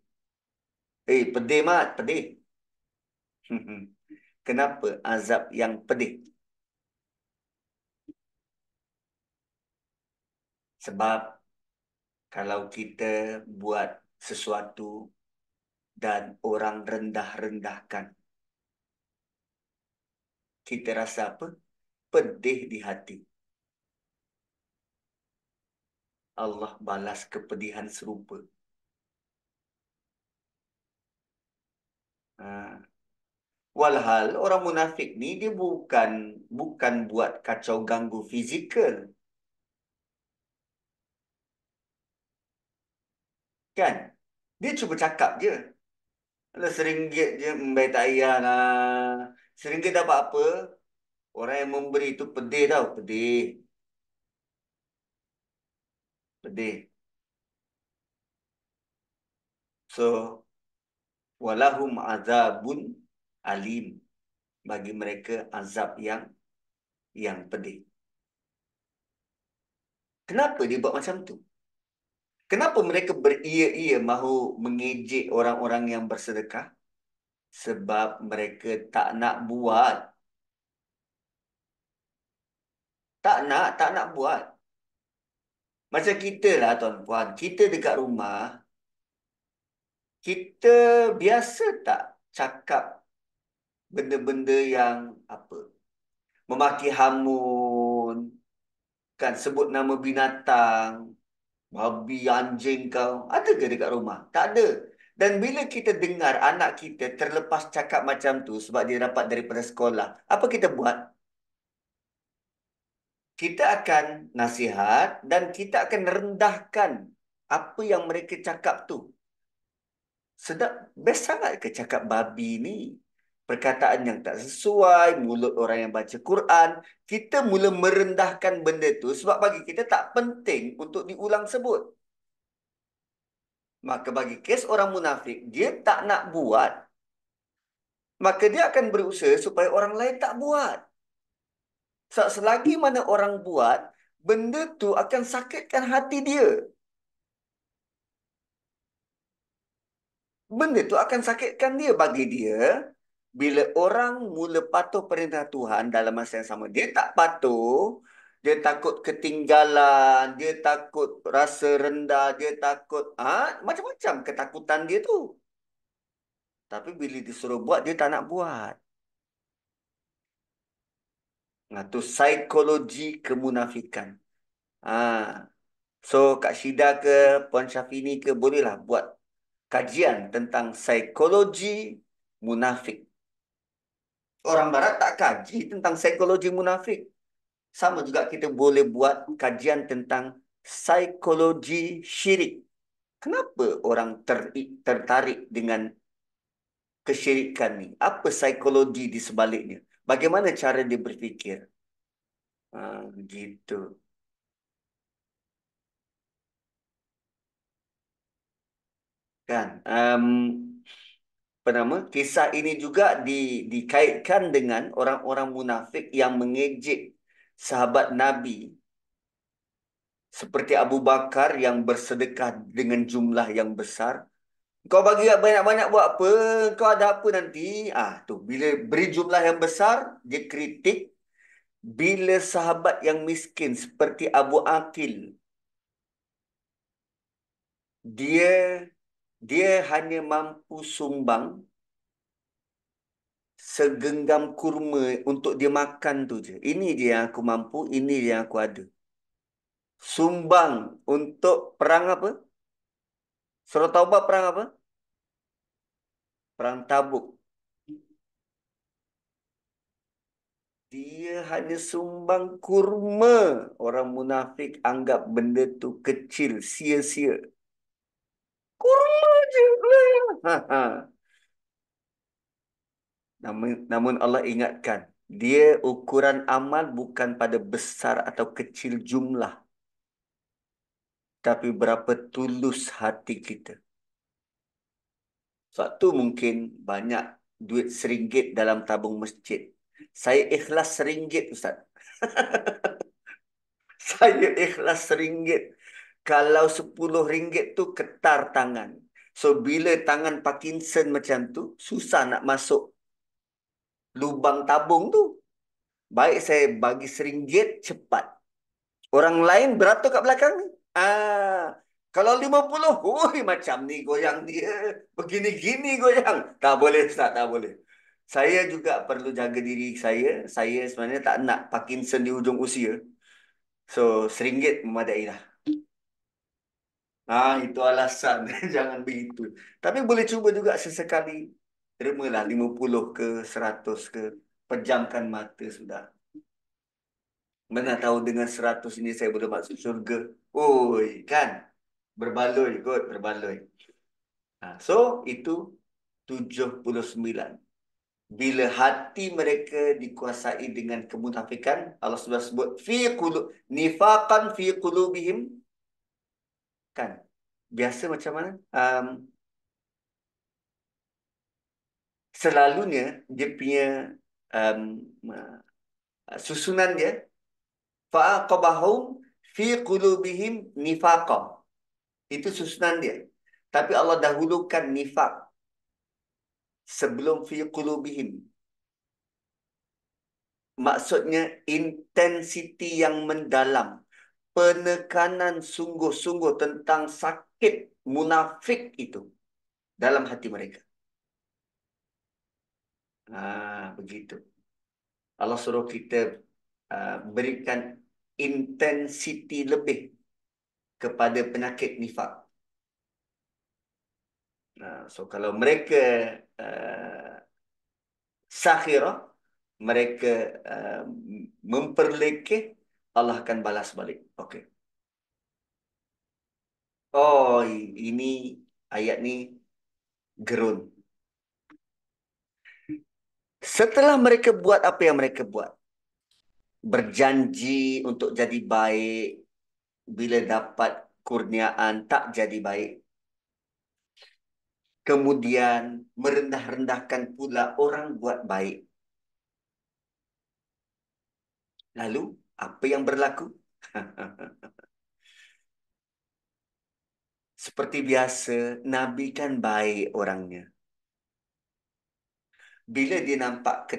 Pedih mat, pedih. Kenapa azab yang pedih? Sebab kalau kita buat sesuatu dan orang rendah-rendahkan, kita rasa apa? Pedih di hati. Allah balas kepedihan serupa. Walhal orang munafik ni dia bukan buat kacau ganggu fizikal. Kan? Dia cuba cakap je. Alah, RM1 je, baik tak payahlah. RM1 dapat apa? Orang yang memberi itu pedih tau. Pedih. Pedih. So, walahum azabun alim. Bagi mereka azab yang pedih. Kenapa dia buat macam tu? Kenapa mereka beria-ia mahu mengejek orang-orang yang bersedekah? Sebab mereka tak nak buat. Tak nak buat. Macam kita lah tuan-puan. Kita dekat rumah, kita biasa tak cakap benda-benda yang apa? Memaki hamun, kan sebut nama binatang, babi, anjing kau. Ada ke dekat rumah? Tak ada. Dan bila kita dengar anak kita terlepas cakap macam tu sebab dia dapat daripada sekolah, apa kita buat? Kita akan nasihat dan kita akan rendahkan apa yang mereka cakap tu. Sedap, best sangat ke cakap babi ni? Perkataan yang tak sesuai, mulut orang yang baca Quran. Kita mula merendahkan benda tu sebab bagi kita tak penting untuk diulang sebut. Maka bagi kes orang munafik, dia tak nak buat. Maka dia akan berusaha supaya orang lain tak buat. Selagi mana orang buat, benda tu akan sakitkan hati dia. Benda tu akan sakitkan dia bagi dia. Bila orang mula patuh perintah Tuhan dalam masa yang sama, dia tak patuh, dia takut ketinggalan, dia takut rasa rendah, dia takut macam-macam ketakutan dia tu. Tapi bila disuruh buat, dia tak nak buat. Nah, tu psikologi kemunafikan. Ah, so Kak Syida ke Puan Syafini ke bolehlah buat kajian tentang psikologi munafik. Orang Barat tak kaji tentang psikologi munafik. Sama juga kita boleh buat kajian tentang psikologi syirik. Kenapa orang tertarik dengan kesyirikan ni? Apa psikologi di sebaliknya? Bagaimana cara dia berfikir? Gitu. Kan? Apa nama? Kisah ini juga dikaitkan dengan orang-orang munafik yang mengejek sahabat Nabi seperti Abu Bakar yang bersedekah dengan jumlah yang besar. Kau bagi banyak-banyak buat apa? Kau ada apa nanti? Tu bila beri jumlah yang besar, dia kritik. Bila sahabat yang miskin seperti Abu Aqil, dia dia hanya mampu sumbang segenggam kurma untuk dia makan tu je. Ini dia yang aku mampu, ini dia yang aku ada. Sumbang untuk perang apa? Surah Taubah perang apa? Perang Tabuk. Dia hanya sumbang kurma. Orang munafik anggap benda tu kecil, sia-sia. Kurma je lah. Namun Allah ingatkan, dia ukuran amal bukan pada besar atau kecil jumlah, tapi berapa tulus hati kita. Suatu mungkin banyak duit RM1 dalam tabung masjid. Saya ikhlas RM1, Ustaz. Saya ikhlas RM1. Kalau RM10 tu ketar tangan. So, bila tangan Parkinson macam tu, susah nak masuk lubang tabung tu. Baik saya bagi RM1 cepat. Orang lain beratur kat belakang ni. Kalau 50, macam ni goyang dia. Begini-gini goyang. Tak boleh, Ustaz, tak boleh. Saya juga perlu jaga diri saya. Saya sebenarnya tak nak Parkinson di hujung usia. So, RM1 memadai lah. Itu alasan. Jangan begitu. Tapi boleh cuba juga sesekali. Termalah 50 ke 100 ke. Pejamkan mata sudah. Mana tahu dengan 100 ini saya boleh masuk syurga. Oi, kan? Berbaloi kot, berbaloi. So, itu 79. Bila hati mereka dikuasai dengan kemunafikan, Allah sudah sebut fi qulub nifaqan fi qulubihim, kan? Biasa macam mana? Selalunya dia punya um, susunan dia fa'aqabahum fi qulubihim nifaqa. Itu susunan dia. Tapi Allah dahulukan nifaq sebelum fi qulubihim. Maksudnya intensiti yang mendalam, penekanan sungguh-sungguh tentang sakit munafik itu dalam hati mereka. Begitu. Allah suruh kita berikan intensiti lebih kepada penyakit nifak. So kalau mereka sakhirah, mereka memperlekeh, Allah akan balas balik. Okey. Oh, ini ayat ni gerun. Setelah mereka buat apa yang mereka buat, berjanji untuk jadi baik, bila dapat kurniaan tak jadi baik. Kemudian merendah-rendahkan pula orang buat baik. Lalu, apa yang berlaku? Seperti biasa, Nabi kan baik orangnya. Bila dia nampak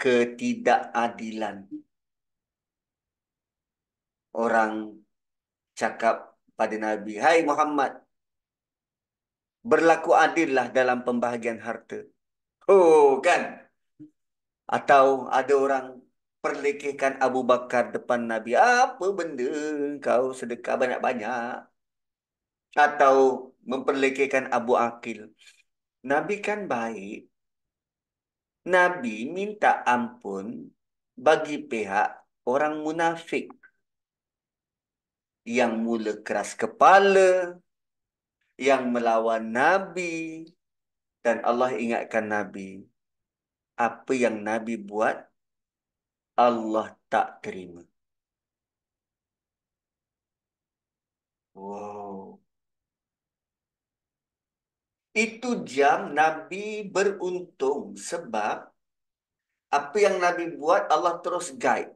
ketidakadilan, orang cakap pada Nabi, "Hai Muhammad, berlaku adillah dalam pembahagian harta." Oh, kan? Atau ada orang perlekehkan Abu Bakar depan Nabi. Apa benda kau sedekah banyak-banyak? Atau memperlekehkan Abu Aqil. Nabi kan baik. Nabi minta ampun bagi pihak orang munafik yang mula keras kepala, yang melawan Nabi. Dan Allah ingatkan Nabi, apa yang Nabi buat, Allah tak terima. Wow. Itu jam Nabi beruntung sebab apa yang Nabi buat, Allah terus guide.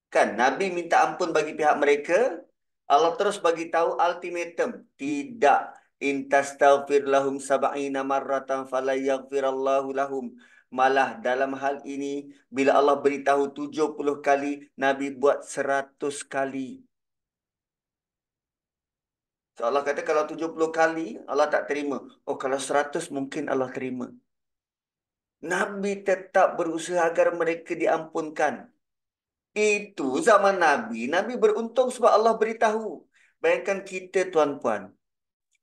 Kan, Nabi minta ampun bagi pihak mereka, Allah terus bagi tahu ultimatum. Tidak. In tastaghfir lahum sab'ina marratan fala yaghfirallahu lahum. Malah dalam hal ini, bila Allah beritahu 70 kali, Nabi buat 100 kali. So Allah kata kalau 70 kali, Allah tak terima. Oh, kalau 100 mungkin Allah terima. Nabi tetap berusaha agar mereka diampunkan. Itu zaman Nabi. Nabi beruntung sebab Allah beritahu. Bayangkan kita, tuan-puan.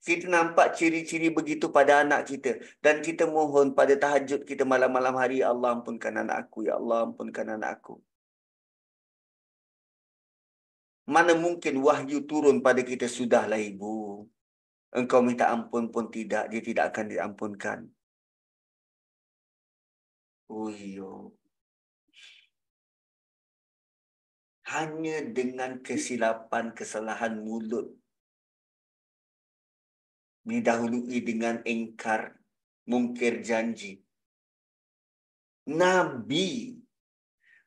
Kita nampak ciri-ciri begitu pada anak kita. Dan kita mohon pada tahajud kita malam-malam hari, "Ya Allah, ampunkan anak aku. Ya Allah, ampunkan anak aku." Mana mungkin wahyu turun pada kita, "Sudahlah ibu. Engkau minta ampun pun tidak. Dia tidak akan diampunkan." Oh, iyo. Hanya dengan kesilapan, kesalahan mulut, didahului dengan ingkar, mungkir janji. Nabi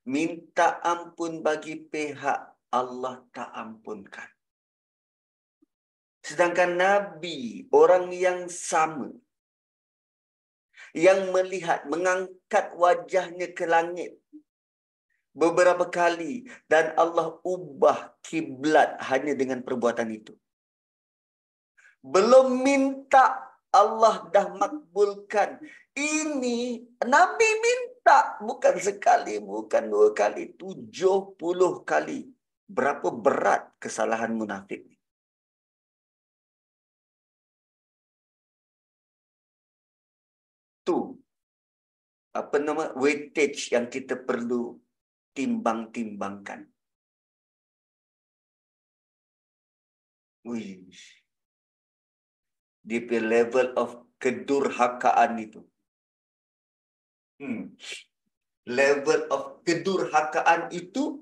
minta ampun bagi pihak, Allah tak ampunkan. Sedangkan Nabi, orang yang sama, yang melihat, mengangkat wajahnya ke langit beberapa kali dan Allah ubah kiblat hanya dengan perbuatan itu. Belum minta, Allah dah makbulkan. Ini Nabi minta bukan sekali, bukan 2 kali, 70 kali. Berapa berat kesalahan munafik ni? Tu apa nama weightage yang kita perlu timbang-timbangkan. Wih. Dia punya level of kedurhakaan itu. Level of kedurhakaan itu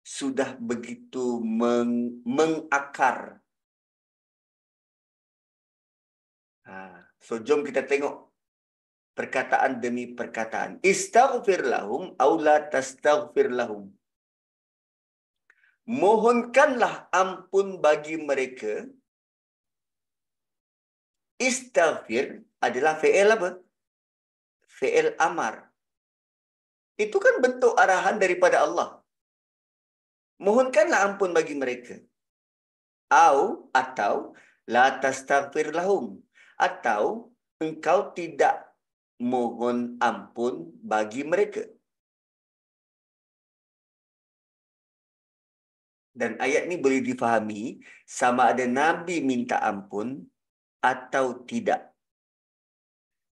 sudah begitu mengakar. So, jom kita tengok perkataan demi perkataan. Istaghfir lahum aw la tastaghfir lahum. Mohonkanlah ampun bagi mereka. Istaghfir adalah fi'il apa? Fi'il amar. Itu kan bentuk arahan daripada Allah. Mohonkanlah ampun bagi mereka. Atau la tastaghfir lahum. Atau engkau tidak mohon ampun bagi mereka. Dan ayat ni boleh difahami sama ada Nabi minta ampun atau tidak.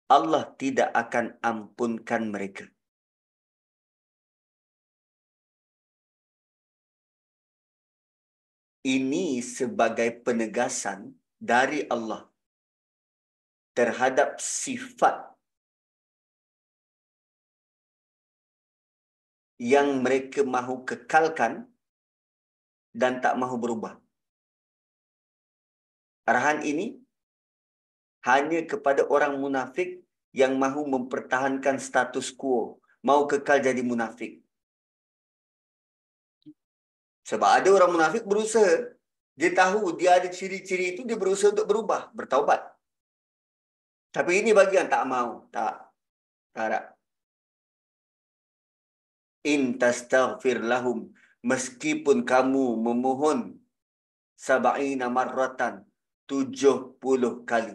Allah tidak akan ampunkan mereka. Ini sebagai penegasan dari Allah terhadap sifat yang mereka mahu kekalkan dan tak mahu berubah. Arahan ini hanya kepada orang munafik yang mahu mempertahankan status quo, mahu kekal jadi munafik. Sebab ada orang munafik berusaha, dia tahu dia ada ciri-ciri itu, dia berusaha untuk berubah, bertaubat. Tapi ini bagi yang tak mahu, tak harap. In tastaghfir lahum, meskipun kamu memohon sab'ina marratan, 70 kali.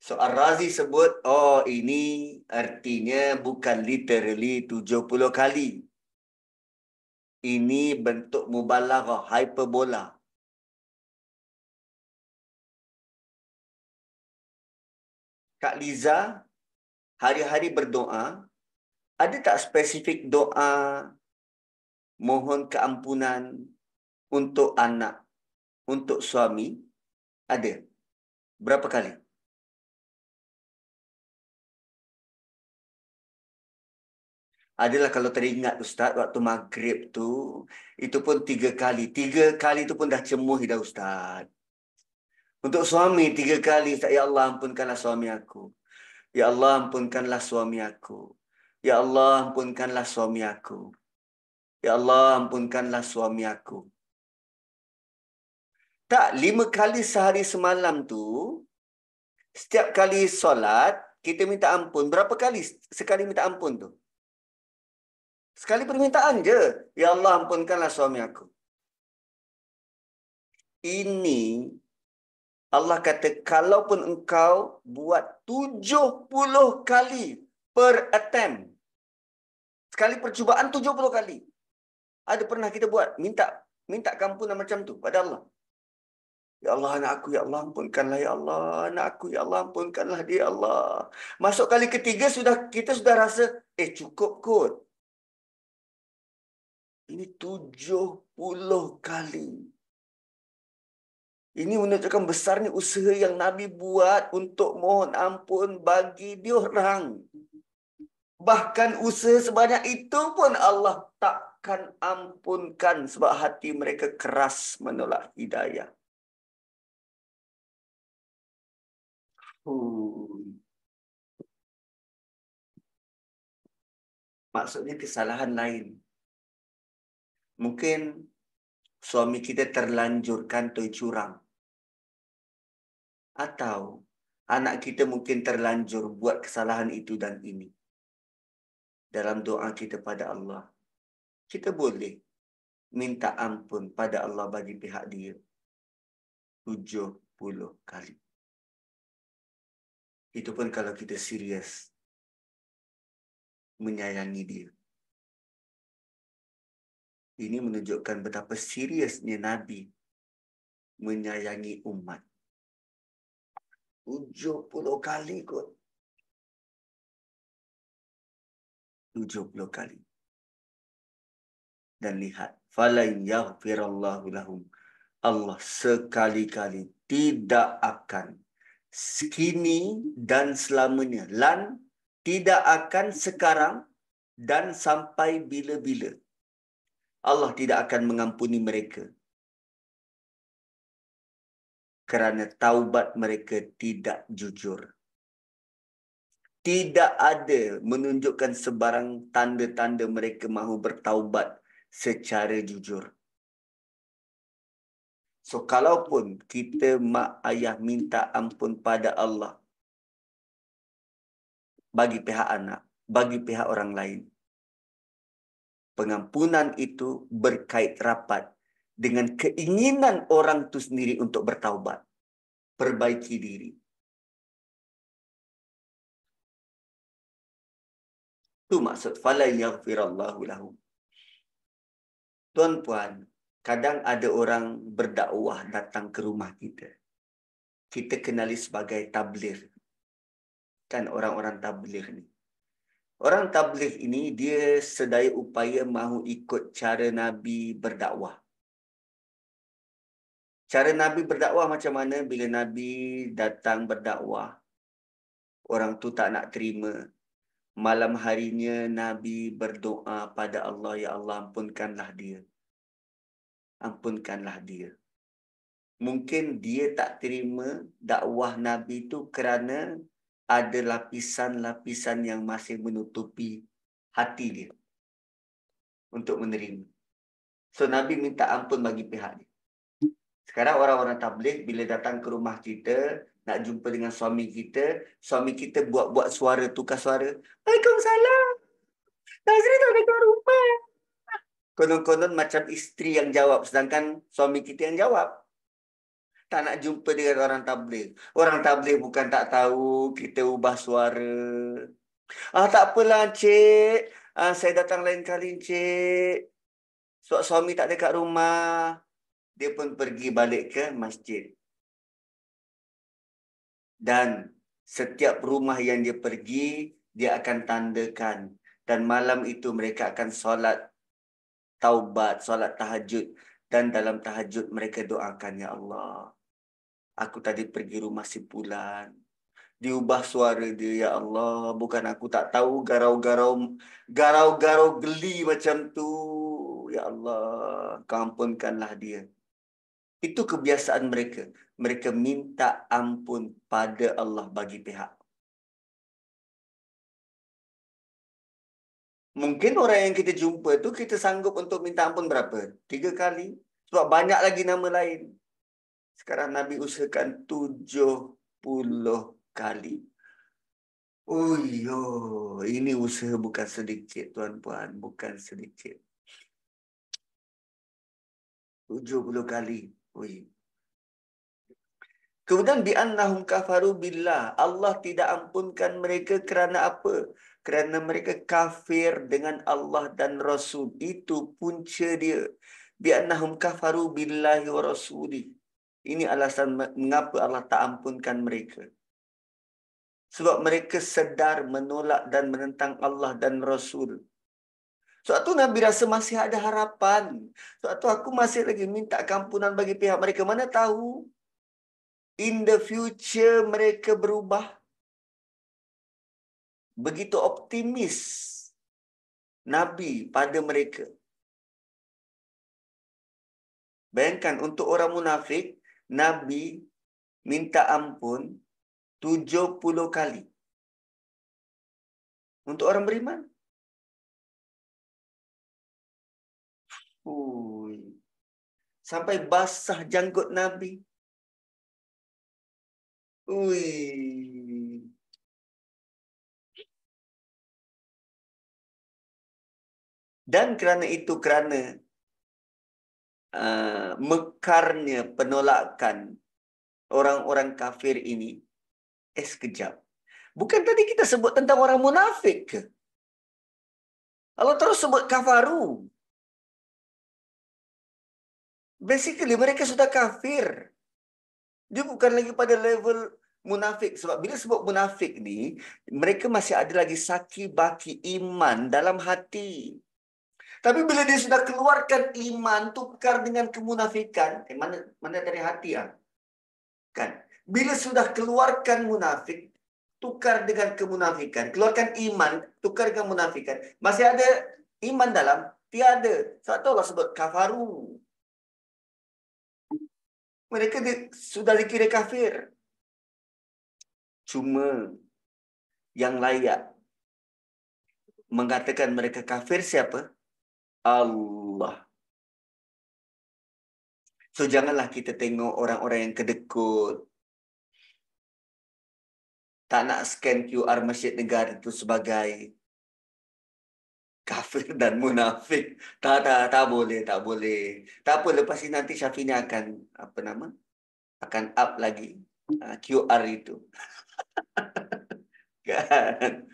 So Ar-Razi sebut, ini artinya bukan literally 70 kali. Ini bentuk mubalaghah, hyperbola. Kak Liza hari-hari berdoa, ada tak spesifik doa mohon keampunan untuk anak, untuk suami? Ada. Berapa kali? Adalah kalau teringat Ustaz, waktu maghrib tu, itu pun 3 kali. 3 kali itu pun dah cemuh dah Ustaz. Untuk suami 3 kali, Ustaz, ya Allah ampunkanlah suami aku. Ya Allah ampunkanlah suami aku. Ya Allah ampunkanlah suami aku. Ya Allah ampunkanlah suami aku. Tak, 5 kali sehari semalam tu, setiap kali solat, kita minta ampun. Berapa kali sekali minta ampun tu? Sekali permintaan je. Ya Allah ampunkanlah suami aku. Ini Allah kata, kalaupun engkau buat 70 kali per attempt. Sekali percubaan 70 kali. Ada pernah kita buat, minta kampunan macam tu pada Allah. Ya Allah, anak aku, ya Allah ampunkanlah, ya Allah, anak aku, ya Allah ampunkanlah dia, ya Allah. Masuk kali ketiga kita sudah rasa, cukup kot. Ini 70 kali. Ini menunjukkan besarnya usaha yang Nabi buat untuk mohon ampun bagi diorang. Bahkan usaha sebanyak itu pun Allah takkan ampunkan sebab hati mereka keras menolak hidayah. Maksudnya kesalahan lain. Mungkin suami kita terlanjur kantoi curang. Atau anak kita mungkin terlanjur buat kesalahan itu dan ini. Dalam doa kita pada Allah, kita boleh minta ampun pada Allah bagi pihak dia 70 kali. Itu pun kalau kita serius menyayangi dia. Ini menunjukkan betapa seriusnya Nabi menyayangi umat. 70 kali kot. 70 kali. Dan lihat, falan yaghfirallahu lahum. Allah sekali-kali tidak akan kini dan selamanya. Lan tidak akan sekarang dan sampai bila-bila. Allah tidak akan mengampuni mereka kerana taubat mereka tidak jujur. Tidak ada menunjukkan sebarang tanda-tanda mereka mahu bertaubat secara jujur. So, kalaupun kita mak ayah minta ampun pada Allah bagi pihak anak, bagi pihak orang lain, pengampunan itu berkait rapat dengan keinginan orang itu sendiri untuk bertaubat, perbaiki diri. Itu maksud fala yaghfirallahu lahum. Tuan-puan, kadang ada orang berdakwah datang ke rumah kita. Kita kenali sebagai tabligh. Kan orang-orang tabligh ni. Orang tabligh ini dia sedaya upaya mahu ikut cara Nabi berdakwah. Cara Nabi berdakwah macam mana? Bila Nabi datang berdakwah, orang tu tak nak terima. Malam harinya Nabi berdoa pada Allah, ya Allah ampunkanlah dia. Ampunkanlah dia. Mungkin dia tak terima dakwah Nabi itu kerana ada lapisan-lapisan yang masih menutupi hati dia untuk menerima. So Nabi minta ampun bagi pihak dia. Sekarang orang-orang tabligh bila datang ke rumah kita, nak jumpa dengan suami kita buat-buat suara, tukar suara. Waalaikumsalam. Nazri tak ada kat rumah. Konon-konon macam isteri yang jawab, sedangkan suami kita yang jawab. Tak nak jumpa dengan orang tabligh. Orang tabligh bukan tak tahu kita ubah suara. Tak apalah, Cik. Saya datang lain kali, Cik. Sebab suami tak ada kat rumah. Dia pun pergi balik ke masjid. Dan setiap rumah yang dia pergi, dia akan tandakan. Dan malam itu mereka akan solat taubat, solat tahajud. Dan dalam tahajud mereka doakan, ya Allah, aku tadi pergi rumah si Fulan. Diubah suara dia, ya Allah. Bukan aku tak tahu garau-garau geli macam tu. Ya Allah, kau ampunkanlah dia. Itu kebiasaan mereka. Mereka minta ampun pada Allah bagi pihak. Mungkin orang yang kita jumpa tu kita sanggup untuk minta ampun berapa? 3 kali. Sebab banyak lagi nama lain. Sekarang Nabi usahakan 70 kali. Oh yo, ini usaha bukan sedikit, tuan-puan, bukan sedikit. 70 kali. Ui. Kemudian bi'annahum kafaru billah. Allah tidak ampunkan mereka kerana apa? Kerana mereka kafir dengan Allah dan Rasul. Itu punca dia. Bi'annahum kafaru billahi wa rasuli. Ini alasan mengapa Allah tak ampunkan mereka. Sebab mereka sedar menolak dan menentang Allah dan Rasul. Sebab tu Nabi rasa masih ada harapan. Sebab tu aku masih lagi minta keampunan bagi pihak mereka. Mana tahu in the future mereka berubah. Begitu optimis Nabi pada mereka. Bayangkan untuk orang munafik, Nabi minta ampun 70 kali. Untuk orang beriman, sampai basah janggut Nabi. Dan kerana itu, kerana mekarnya penolakan orang-orang kafir ini, sekejap. Bukan tadi kita sebut tentang orang munafik ke? Allah terus sebut kafaru. Basically mereka sudah kafir. Dia bukan lagi pada level munafik. Sebab bila sebut munafik ni, mereka masih ada lagi saki baki iman dalam hati. Tapi bila dia sudah keluarkan iman, tukar dengan kemunafikan, mana dari hati ah? Kan? Bila sudah keluarkan munafik, tukar dengan kemunafikan, keluarkan iman, tukar dengan munafikan. Masih ada iman dalam? Tiada. Sebab tu Allah sebut kafaru. Mereka sudah dikira kafir. Cuma yang layak mengatakan mereka kafir siapa? Allah. So janganlah kita tengok orang-orang yang kedekut, tak nak scan QR Masjid Negara itu sebagai kafir dan munafik. Tak boleh, tak boleh. Tak apa, lepas ini nanti Syafini akan, apa nama? Akan up lagi QR itu. Kan?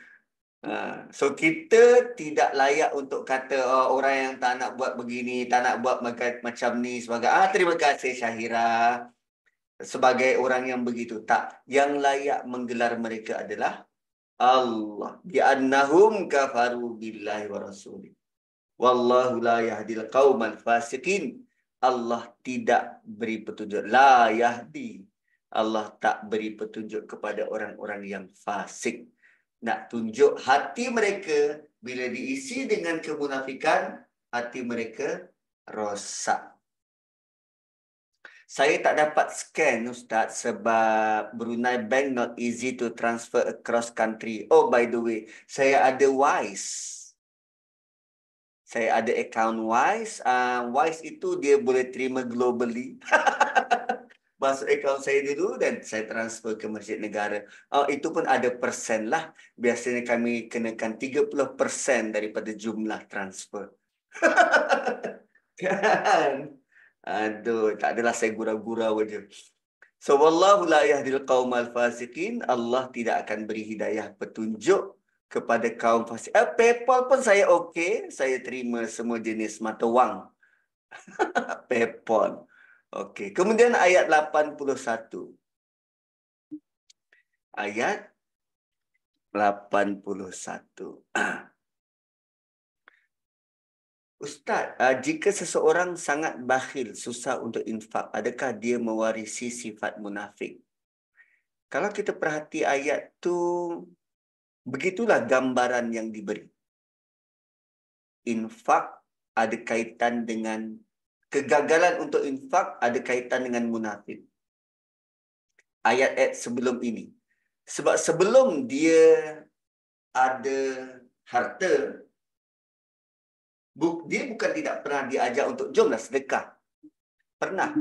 So kita tidak layak untuk kata orang yang tak nak buat begini, tak nak buat macam ni sebagai terima kasih Syahira sebagai orang yang begitu. Tak, yang layak menggelar mereka adalah Allah. Bi'annahum kafaru billahi wa rasulih. Wallahu la yahdil qaumal fasiqin. Allah tidak beri petunjuk. La yahdi. Allah tak beri petunjuk kepada orang-orang yang fasik. Nak tunjuk hati mereka bila diisi dengan kemunafikan, hati mereka rosak. Saya tak dapat scan, Ustaz, sebab Brunei Bank not easy to transfer across country. Oh, by the way, saya ada Wise. Saya ada account Wise. Wise itu dia boleh terima globally. Masuk account saya dulu dan saya transfer ke Masjid Negara. Itu pun ada persen lah. Biasanya kami kenakan 30% daripada jumlah transfer. Kan? Aduh, tak adalah saya gurau-gurau aja. So, wallahu la yahdil qaumal fasiqin. Allah tidak akan beri hidayah petunjuk kepada kaum fasik. PayPal pun saya okey. Saya terima semua jenis mata wang. PayPal. Okey. Kemudian ayat 81. Ayat 81. Ustaz, jika seseorang sangat bakhil, susah untuk infak, adakah dia mewarisi sifat munafik? Kalau kita perhati ayat tu, begitulah gambaran yang diberi. Infak ada kaitan dengan kegagalan untuk infak, ada kaitan dengan munafik. Ayat-ayat sebelum ini. Sebab sebelum dia ada harta, dia bukan tidak pernah diajak untuk jomlah sedekah. Pernah.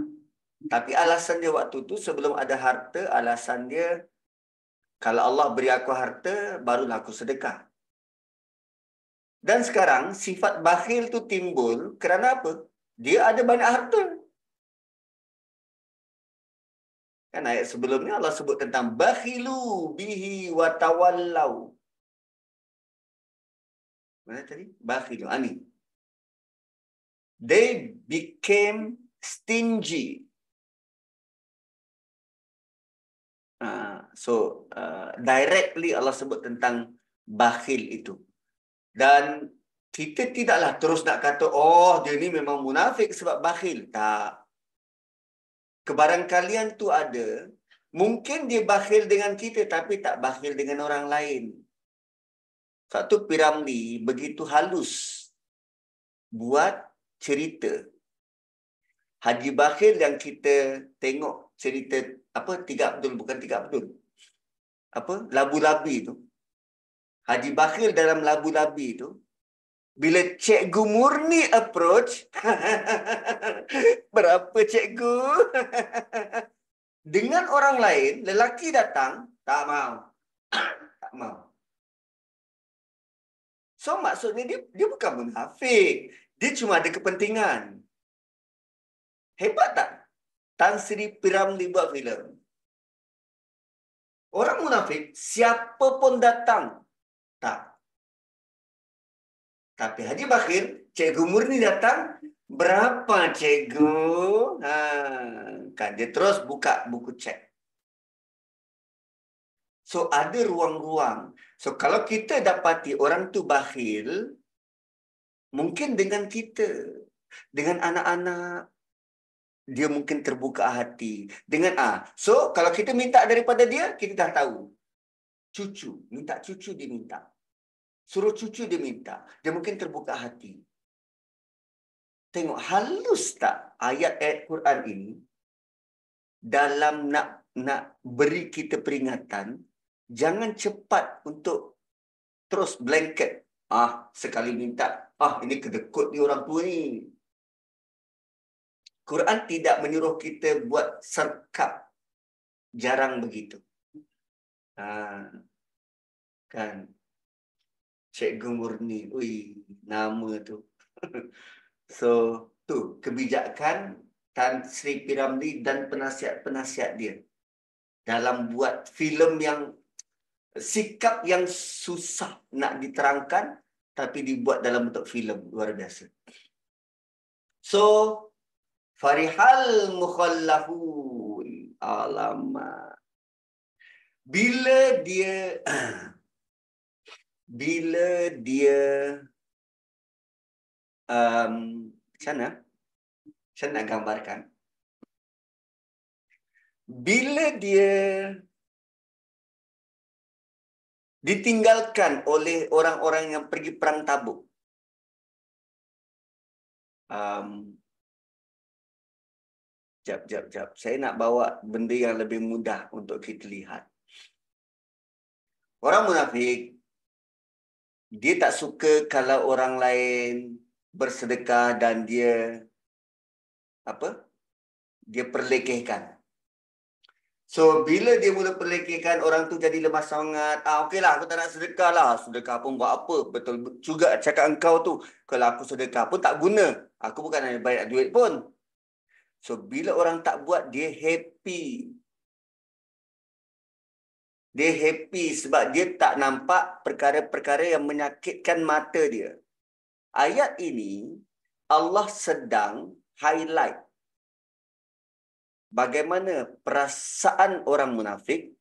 Tapi alasan dia waktu tu sebelum ada harta, alasan dia kalau Allah beri aku harta, barulah aku sedekah. Dan sekarang sifat bakhil tu timbul kerana apa? Dia ada banyak harta. Kan ayat sebelumnya Allah sebut tentang bakhilu bihi wa tawallau. Mana tadi? Bakhilu. Ani. They became stingy. Directly Allah sebut tentang bakhil itu. Dan kita tidaklah terus nak kata, oh dia ni memang munafik sebab bakhil. Tak. Kebarangkalian tu ada. Mungkin dia bakhil dengan kita tapi tak bakhil dengan orang lain. Satu Piramli begitu halus buat cerita. Haji Bakhil yang kita tengok cerita apa Tiga Abdul, bukan Tiga Abdul. Apa? Labu-labi tu. Haji Bakhil dalam Labu-labi tu, bila Cikgu Murni approach, berapa cikgu? Dengan orang lain, lelaki datang, tak mau. Tak mau. So maksudnya dia bukan munafik. Dia cuma ada kepentingan. Hebat tak? Tan Sri Piramli buat filem. Orang munafik, siapa pun datang. Tak. Tapi Haji Bakhil, Cikgu Murni datang, berapa cikgu? Kan dia terus buka buku cek. So ada ruang-ruang. So kalau kita dapati orang tu bakhil, Mungkin dengan kita, dengan anak-anak, dia mungkin terbuka hati. So kalau kita minta daripada dia, kita dah tahu. Cucu, minta cucu dia minta. Suruh cucu dia minta. Dia mungkin terbuka hati. Tengok halus tak ayat-ayat Quran ini dalam nak beri kita peringatan, jangan cepat untuk terus blanket. Sekali minta, ini kedekut ni orang tua ni. Quran tidak menyuruh kita buat serkap. Jarang begitu. Kan. Cikgu Murni. Ui, nama tu. So, tu kebijakan Tan Sri P. Ramlee dan penasihat-penasihat dia dalam buat filem yang sikap yang susah nak diterangkan tapi dibuat dalam bentuk filem luar biasa. So, farihal mukhallafun. Alamak. Bila dia macam mana? Saya nak gambarkan. Bila dia ditinggalkan oleh orang-orang yang pergi perang Tabuk. Jap. Saya nak bawa benda yang lebih mudah untuk kita lihat. Orang munafik, dia tak suka kalau orang lain bersedekah dan dia dia perlekehkan. So, bila dia mula perlekehkan, orang tu jadi lemah semangat. Okeylah, aku tak nak sedekah lah. Sedekah pun buat apa? Betul juga cakap engkau tu. Kalau aku sedekah pun tak guna. Aku bukan ada banyak duit pun. So, bila orang tak buat, dia happy. Dia happy sebab dia tak nampak perkara-perkara yang menyakitkan mata dia. Ayat ini, Allah sedang highlight bagaimana perasaan orang munafik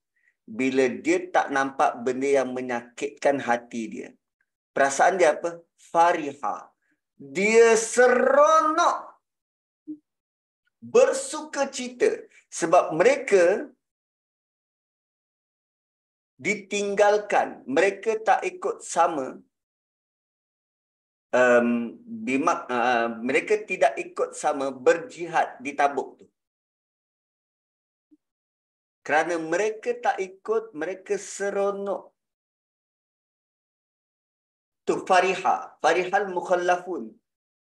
bila dia tak nampak benda yang menyakitkan hati dia. Perasaan dia apa? Fariha. Dia seronok. Bersukacita. Sebab mereka ditinggalkan. Mereka tak ikut sama. Mereka tidak ikut sama berjihad di Tabuk tu. Kerana mereka tak ikut, mereka seronok. Tu fariha. Farihal mukhallafun.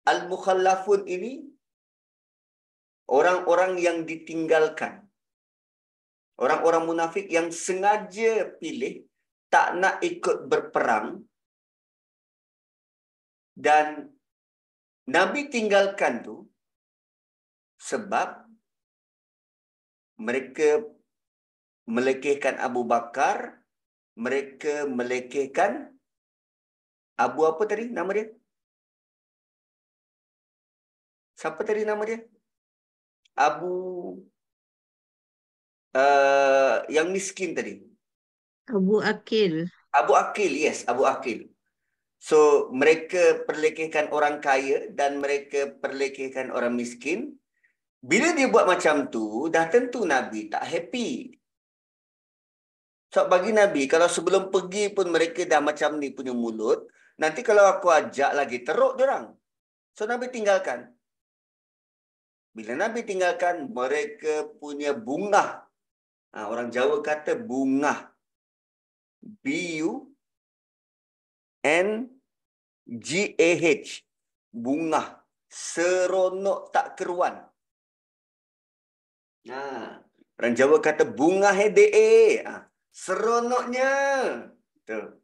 Al-mukhallafun ini orang-orang yang ditinggalkan. Orang-orang munafik yang sengaja pilih tak nak ikut berperang. Dan Nabi tinggalkan tu sebab mereka melekehkan Abu Bakar, mereka melekehkan Abu apa tadi nama dia? Siapa tadi nama dia? Abu yang miskin tadi. Abu Akil. Abu Akil, yes, Abu Akil. So, mereka perlekehkan orang kaya dan mereka perlekehkan orang miskin. Bila dia buat macam tu, dah tentu Nabi tak happy. So, bagi Nabi, kalau sebelum pergi pun mereka dah macam ni punya mulut, nanti kalau aku ajak lagi, teruk diorang. So, Nabi tinggalkan. Bila Nabi tinggalkan, mereka punya bungah. Orang Jawa kata bungah. B-U-N-G-A-H. Bungah. Seronok tak keruan. Orang Jawa kata bungah hede. Seronoknya. Tuh.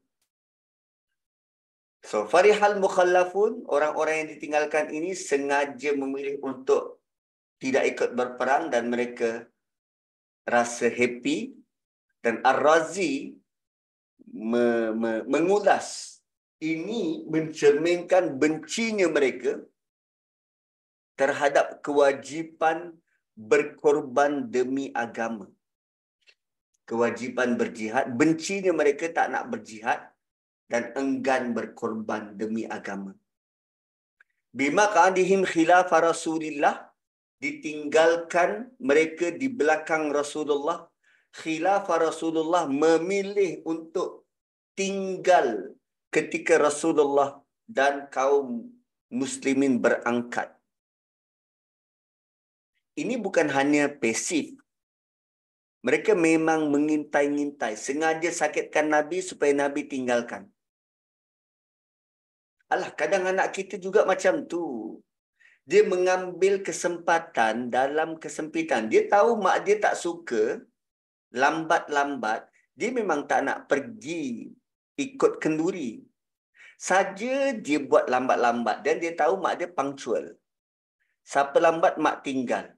So, farihal mukhallafun, orang-orang yang ditinggalkan ini sengaja memilih untuk tidak ikut berperang dan mereka rasa happy. Dan Ar-Razi mengulas ini mencerminkan bencinya mereka terhadap kewajipan berkorban demi agama. Kewajipan berjihad, bencinya mereka tak nak berjihad dan enggan berkorban demi agama. Bima qadihim khilafa Rasulillah, ditinggalkan mereka di belakang Rasulullah. Khilafah Rasulullah, memilih untuk tinggal ketika Rasulullah dan kaum muslimin berangkat. Ini bukan hanya pasif. Mereka memang mengintai-ngintai, sengaja sakitkan Nabi supaya Nabi tinggalkan. Alah, kadang anak kita juga macam tu. Dia mengambil kesempatan dalam kesempitan. Dia tahu mak dia tak suka lambat-lambat. Dia memang tak nak pergi ikut kenduri. Saja dia buat lambat-lambat dan dia tahu mak dia punctual. Siapa lambat, mak tinggal.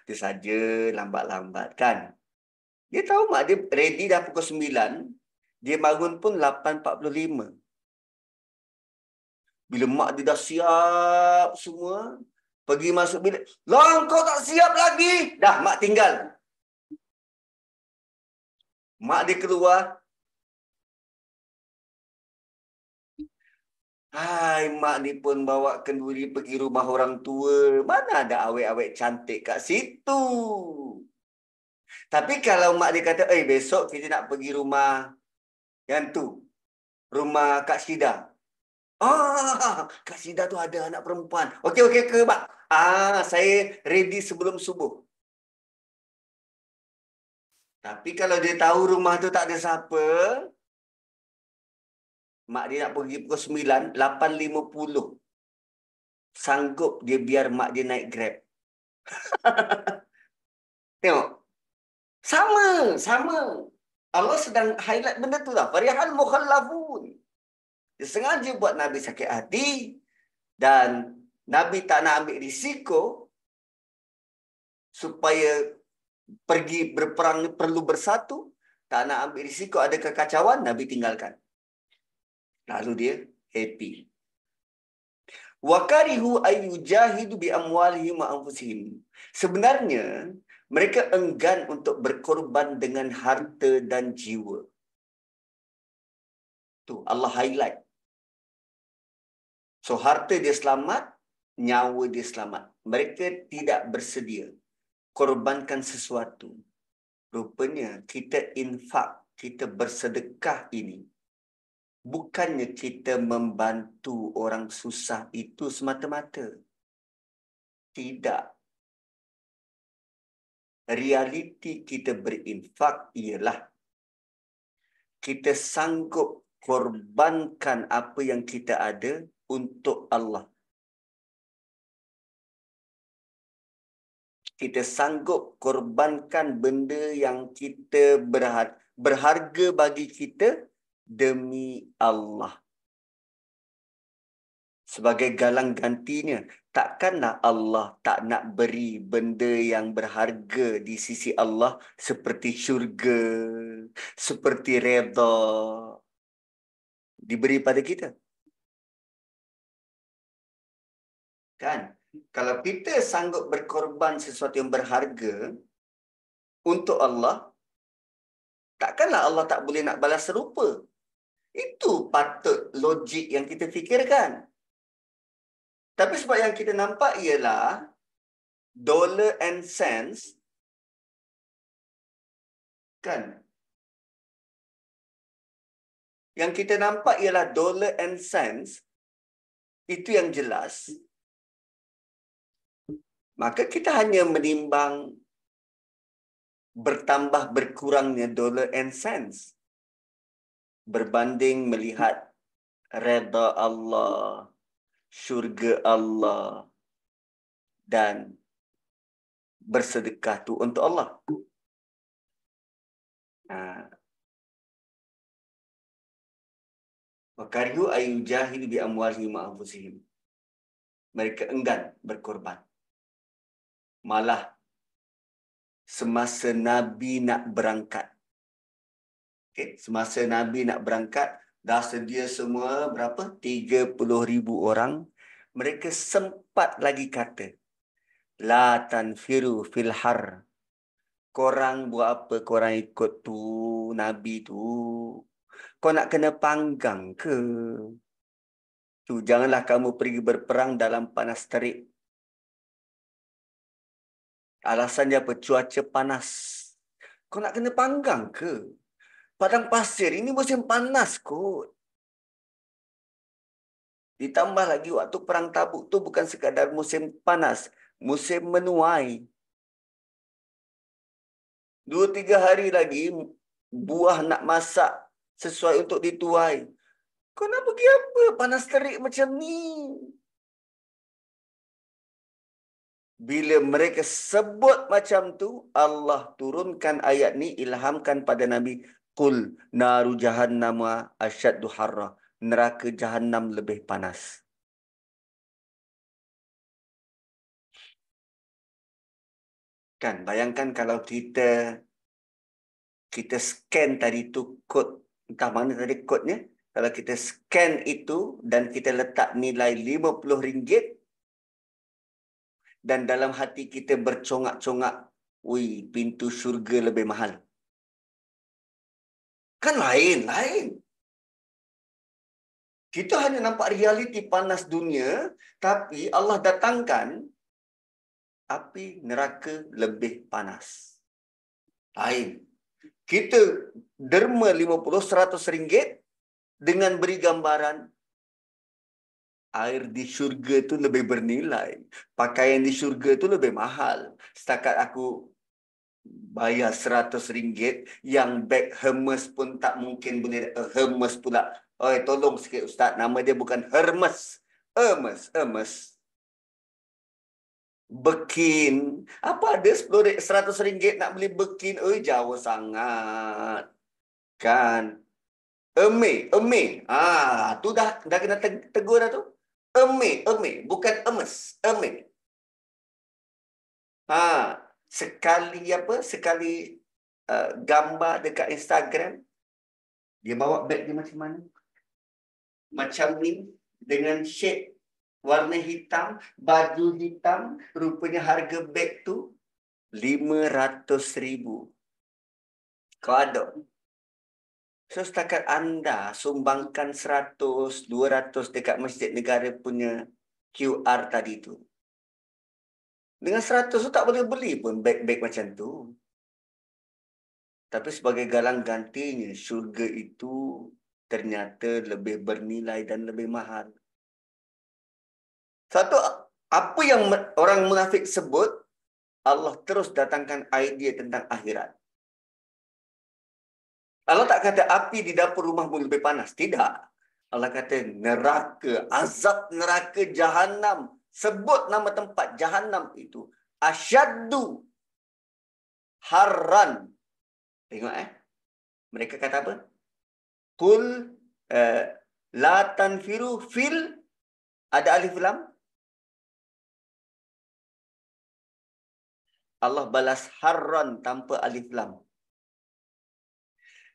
Dia saja lambat-lambat kan. Dia tahu mak dia ready dah pukul 9. Dia bangun pun 8.45. Bila mak dia dah siap semua, pergi masuk bilik. Long, kau tak siap lagi. Dah, mak tinggal. Mak dia keluar. Hai, mak ni pun bawa kenduri pergi rumah orang tua. Mana ada awet-awet cantik kat situ. Tapi kalau mak dia kata, besok kita nak pergi rumah yang tu. Rumah Kak Syida. Kak Syida tu ada anak perempuan. Okey ke, mak? Saya ready sebelum subuh. Tapi kalau dia tahu rumah tu tak ada siapa, mak dia nak pergi pukul 9, 8.50. Sanggup dia biar mak dia naik Grab. Tengok. Sama. Allah sedang highlight benda tu lah. Farihal mukhallafun. Dia sengaja buat Nabi sakit hati dan Nabi tak nak ambil risiko supaya pergi berperang perlu bersatu. Tak nak ambil risiko ada kekacauan, Nabi tinggalkan. Lalu dia happy. Wakarihu ayyujahidu bi amwalihim wa anfusihim. Sebenarnya mereka enggan untuk berkorban dengan harta dan jiwa. Tu Allah highlight. So harta dia selamat, nyawa dia selamat. Mereka tidak bersedia korbankan sesuatu. Rupanya kita infak, kita bersedekah ini bukannya kita membantu orang susah itu semata-mata. Tidak. Realiti kita berinfak ialah kita sanggup korbankan apa yang kita ada untuk Allah. Kita sanggup korbankan benda yang kita berharga bagi kita demi Allah. Sebagai galang gantinya, takkanlah Allah tak nak beri benda yang berharga di sisi Allah seperti syurga, seperti redha diberi pada kita. Kan? Kalau kita sanggup berkorban sesuatu yang berharga untuk Allah, takkanlah Allah tak boleh nak balas serupa. Itu patut logik yang kita fikirkan. Tapi sebab yang kita nampak ialah dollar and cents, kan? Yang kita nampak ialah dollar and cents, itu yang jelas. Maka kita hanya menimbang bertambah berkurangnya dollar and cents berbanding melihat redha Allah, syurga Allah dan bersedekah tu untuk Allah. Wakarihu ayyujahidu bi amwalihim wa anfusihim. Mereka enggan berkorban. Malah semasa Nabi nak berangkat. Semasa Nabi nak berangkat, dah sedia semua berapa? 30,000 orang. Mereka sempat lagi kata, la tanfiru fil har. Korang buat apa? Korang ikut tu Nabi tu. Kau nak kena panggang ke? itu, janganlah kamu pergi berperang dalam panas terik. Alasannya apa? Cuaca panas. Kau nak kena panggang ke? Padang pasir ini musim panas kot. Ditambah lagi waktu perang Tabuk tu bukan sekadar musim panas, musim menuai. 2-3 hari lagi buah nak masak sesuai untuk dituai. Kau nak pergi apa? Panas terik macam ni. Bila mereka sebut macam tu, Allah turunkan ayat ni, ilhamkan pada Nabi. Qul naru jahannama asyaddu harra. Neraka jahannam lebih panas. Kan, bayangkan kalau kita scan tadi tu kod, entah mana tadi kodnya. Kalau kita scan itu dan kita letak nilai RM50 dan dalam hati kita bercongak-congak, wih, pintu syurga lebih mahal. Kan lain. Kita hanya nampak realiti panas dunia, tapi Allah datangkan api neraka lebih panas. Lain. Kita derma RM50, RM100 dengan beri gambaran air di syurga tu lebih bernilai. Pakaian di syurga tu lebih mahal. Setakat aku bayar RM100, yang beg Hermes pun tak mungkin boleh. Hermes pula. Oi, tolong sikit Ustaz. Nama dia bukan Hermes. Hermes. Bekin. Apa ada RM100 nak beli bekin? Oi, jauh sangat. Kan? Eme. Tu dah kena tegur dah tu. Eme. Bukan emes. Eme. Sekali gambar dekat Instagram, dia bawa beg dia macam mana? Macam ni, dengan shade warna hitam, baju hitam, rupanya harga beg tu RM500,000. Kau ada? So, setakat anda sumbangkan 100, 200 dekat Masjid Negara punya QR tadi tu. Dengan 100 tu tak boleh beli pun beg-beg macam tu. Tapi sebagai galang gantinya, syurga itu ternyata lebih bernilai dan lebih mahal. Satu, apa yang orang munafik sebut, Allah terus datangkan idea tentang akhirat. Allah tak kata api di dapur rumahmu lebih panas. Tidak. Allah kata neraka, azab neraka Jahannam. Sebut nama tempat Jahannam itu. Asyaddu harran. Tengok mereka kata apa? Qul la tanfiru fil, ada alif lam. Allah balas harran tanpa alif lam.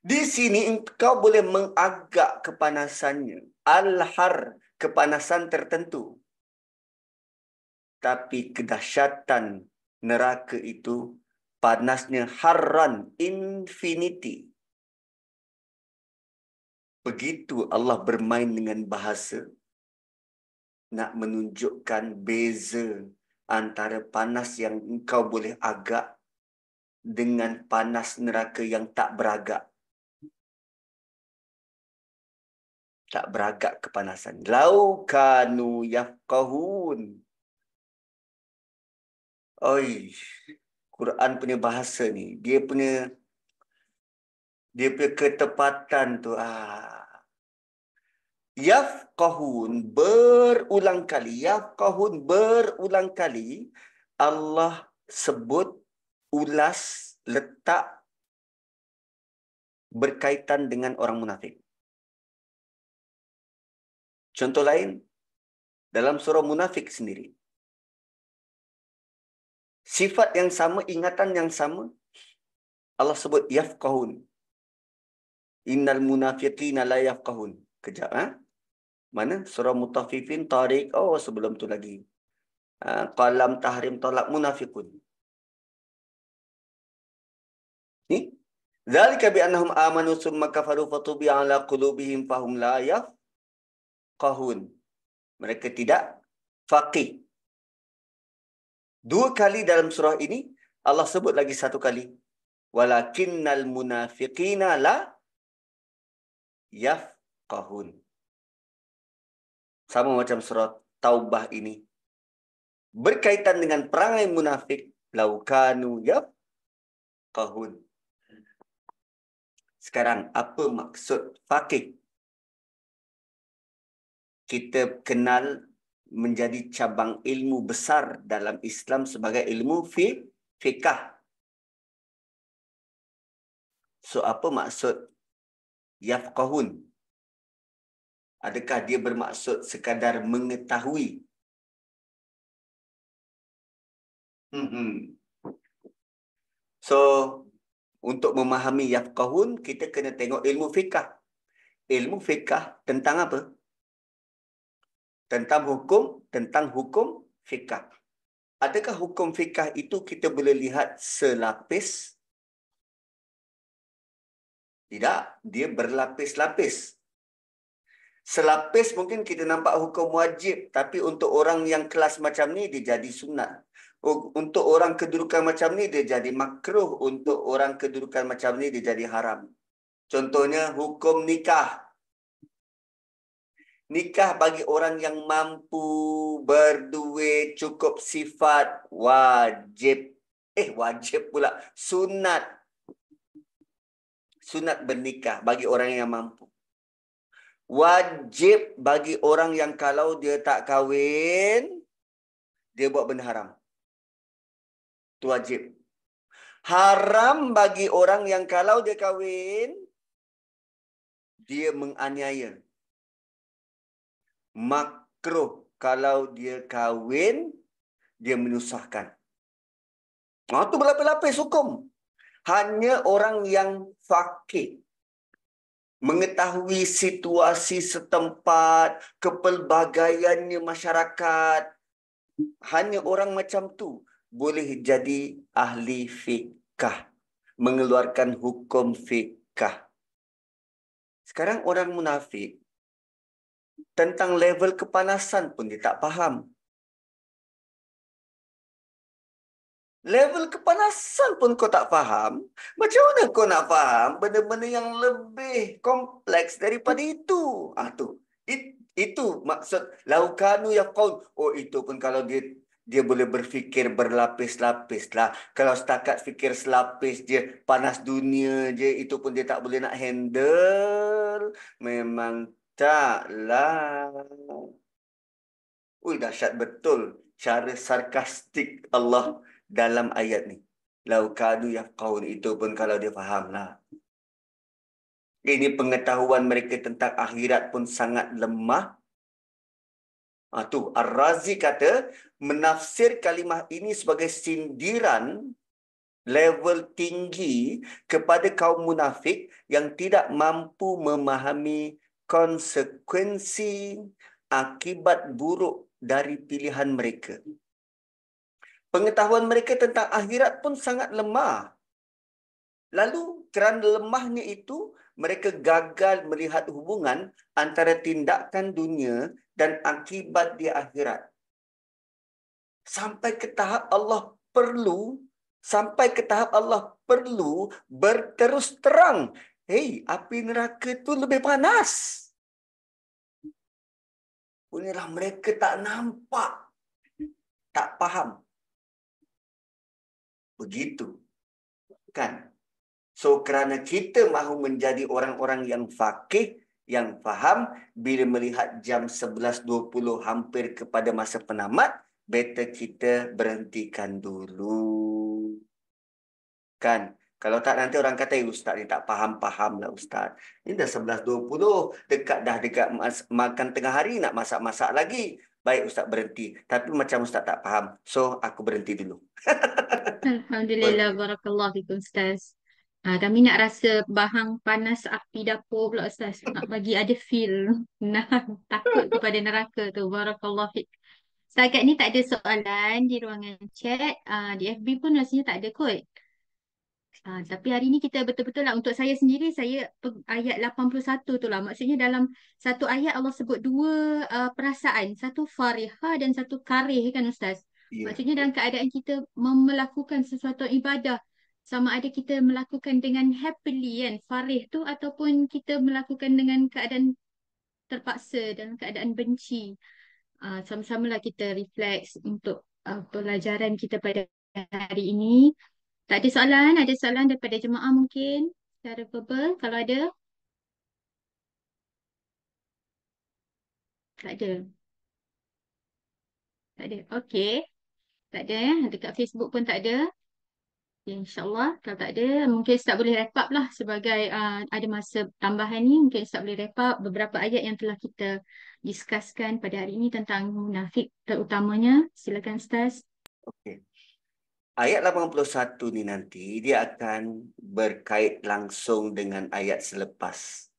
Di sini engkau boleh mengagak kepanasannya. Al-har, kepanasan tertentu. Tapi kedahsyatan neraka itu panasnya harran, infinity. Begitu Allah bermain dengan bahasa, nak menunjukkan beza antara panas yang engkau boleh agak dengan panas neraka yang tak beragak. Tak beragak kepanasan. Lau kanu yafqahun. Oi, Quran punya bahasa ni, dia punya ketepatan tu. Yafqahun berulang kali. Yafqahun berulang kali. Allah sebut, ulas, letak berkaitan dengan orang munafik. Contoh lain, dalam surah Munafik sendiri. Sifat yang sama, ingatan yang sama, Allah sebut yafqahun. Innal munafiqina la yafqahun. Kejap, mana? Surah Mutaffifin, Tariq. Oh, sebelum tu lagi. Qalam, Tahrim, Talaq, Munafiqun. Ni? Zalika bi annahum amanu summa kafaru fatubi'a ala qulubihim fahum la yafqahun. Mereka tidak faqih. Dua kali dalam surah ini, Allah sebut lagi satu kali. Walakinnal munafiqina la yafqahun. Sama macam surah Taubah ini. Berkaitan dengan perangai munafik. Laukanu yafqahun. Sekarang, apa maksud faqih? Kita kenal menjadi cabang ilmu besar dalam Islam sebagai ilmu fiqh. So, apa maksud yafqahun? Adakah dia bermaksud sekadar mengetahui? So, untuk memahami yafqahun, kita kena tengok ilmu fiqh. Ilmu fiqh tentang apa? Tentang hukum fiqh. Adakah hukum fiqh itu kita boleh lihat selapis? Tidak, dia berlapis-lapis. Selapis mungkin kita nampak hukum wajib, tapi untuk orang yang kelas macam ni, dia jadi sunat. Untuk orang kedudukan macam ni, dia jadi makruh. Untuk orang kedudukan macam ni, dia jadi haram. Contohnya, hukum nikah. Nikah bagi orang yang mampu, berduit, cukup sifat, wajib. Wajib pula. Sunat. Sunat bernikah bagi orang yang mampu. Wajib bagi orang yang kalau dia tak kahwin, dia buat benda haram. Itu wajib. Haram bagi orang yang kalau dia kahwin, dia menganiaya. Makruh kalau dia kahwin, dia menyusahkan. Itu berlapis-lapis hukum. Hanya orang yang faqih, mengetahui situasi setempat, kepelbagaiannya masyarakat. Hanya orang macam tu boleh jadi ahli fiqh, mengeluarkan hukum fiqh. Sekarang orang munafik, tentang level kepanasan pun dia tak faham. Level kepanasan pun kau tak faham. Macam mana kau nak faham benda-benda yang lebih kompleks daripada itu? Itu maksud laukanu yaqul. Oh, itu pun kalau dia boleh berfikir berlapis-lapis lah. Kalau setakat fikir selapis je, panas dunia je, itu pun dia tak boleh nak handle. Memang taklah. Dahsyat betul cara sarkastik Allah dalam ayat ni. Lau kadu yafqahun, itu pun kalau dia fahamlah. Ini pengetahuan mereka tentang akhirat pun sangat lemah. Ar-Razi kata, menafsir kalimah ini sebagai sindiran level tinggi kepada kaum munafik yang tidak mampu memahami konsekuensi akibat buruk dari pilihan mereka. Pengetahuan mereka tentang akhirat pun sangat lemah. Lalu kerana lemahnya itu, mereka gagal melihat hubungan antara tindakan dunia dan akibat di akhirat. Sampai ke tahap Allah perlu berterus terang. Api neraka itu lebih panas. Punyalah mereka tak nampak, tak faham. Begitu. Kan? So, kerana kita mahu menjadi orang-orang yang faqih, yang faham, bila melihat jam 11.20 hampir kepada masa penamat, better kita berhentikan dulu. Kan? Kalau tak, nanti orang kata, Ustaz ni tak faham-faham lah Ustaz. Ini dah 11.20, dekat makan tengah hari, nak masak-masak lagi. Baik Ustaz berhenti. Tapi macam Ustaz tak faham. So, aku berhenti dulu. Alhamdulillah, barakallah fikum Ustaz. Kami nak rasa bahang panas api dapur pula Ustaz. Nak bagi ada feel. Nah, takut kepada neraka tu. Barakallah fik. Setakat ni tak ada soalan di ruangan chat. Di FB pun rasanya tak ada kot. Tapi hari ni kita betul-betul lah untuk saya sendiri, saya ayat 81 tu lah. Maksudnya dalam satu ayat Allah sebut dua perasaan. Satu farihah dan satu karih kan Ustaz. Ya, Maksudnya dalam keadaan kita melakukan sesuatu ibadah. Sama ada kita melakukan dengan happily kan, farih tu, ataupun kita melakukan dengan keadaan terpaksa, dalam keadaan benci. Sama-samalah kita reflect untuk pelajaran kita pada hari ini. Tak ada soalan? Ada soalan daripada jemaah mungkin? Secara verbal, kalau ada? Tak ada. Tak ada. Okey. Tak ada ya. Dekat Facebook pun tak ada. Ya, InsyaAllah. Kalau tak ada, mungkin Ustaz boleh wrap up lah sebagai ada masa tambahan ni. Mungkin Ustaz boleh wrap up beberapa ayat yang telah kita discusskan pada hari ini tentang munafik terutamanya. Silakan Ustaz. okey. Ayat 81 ni nanti dia akan berkait langsung dengan ayat selepas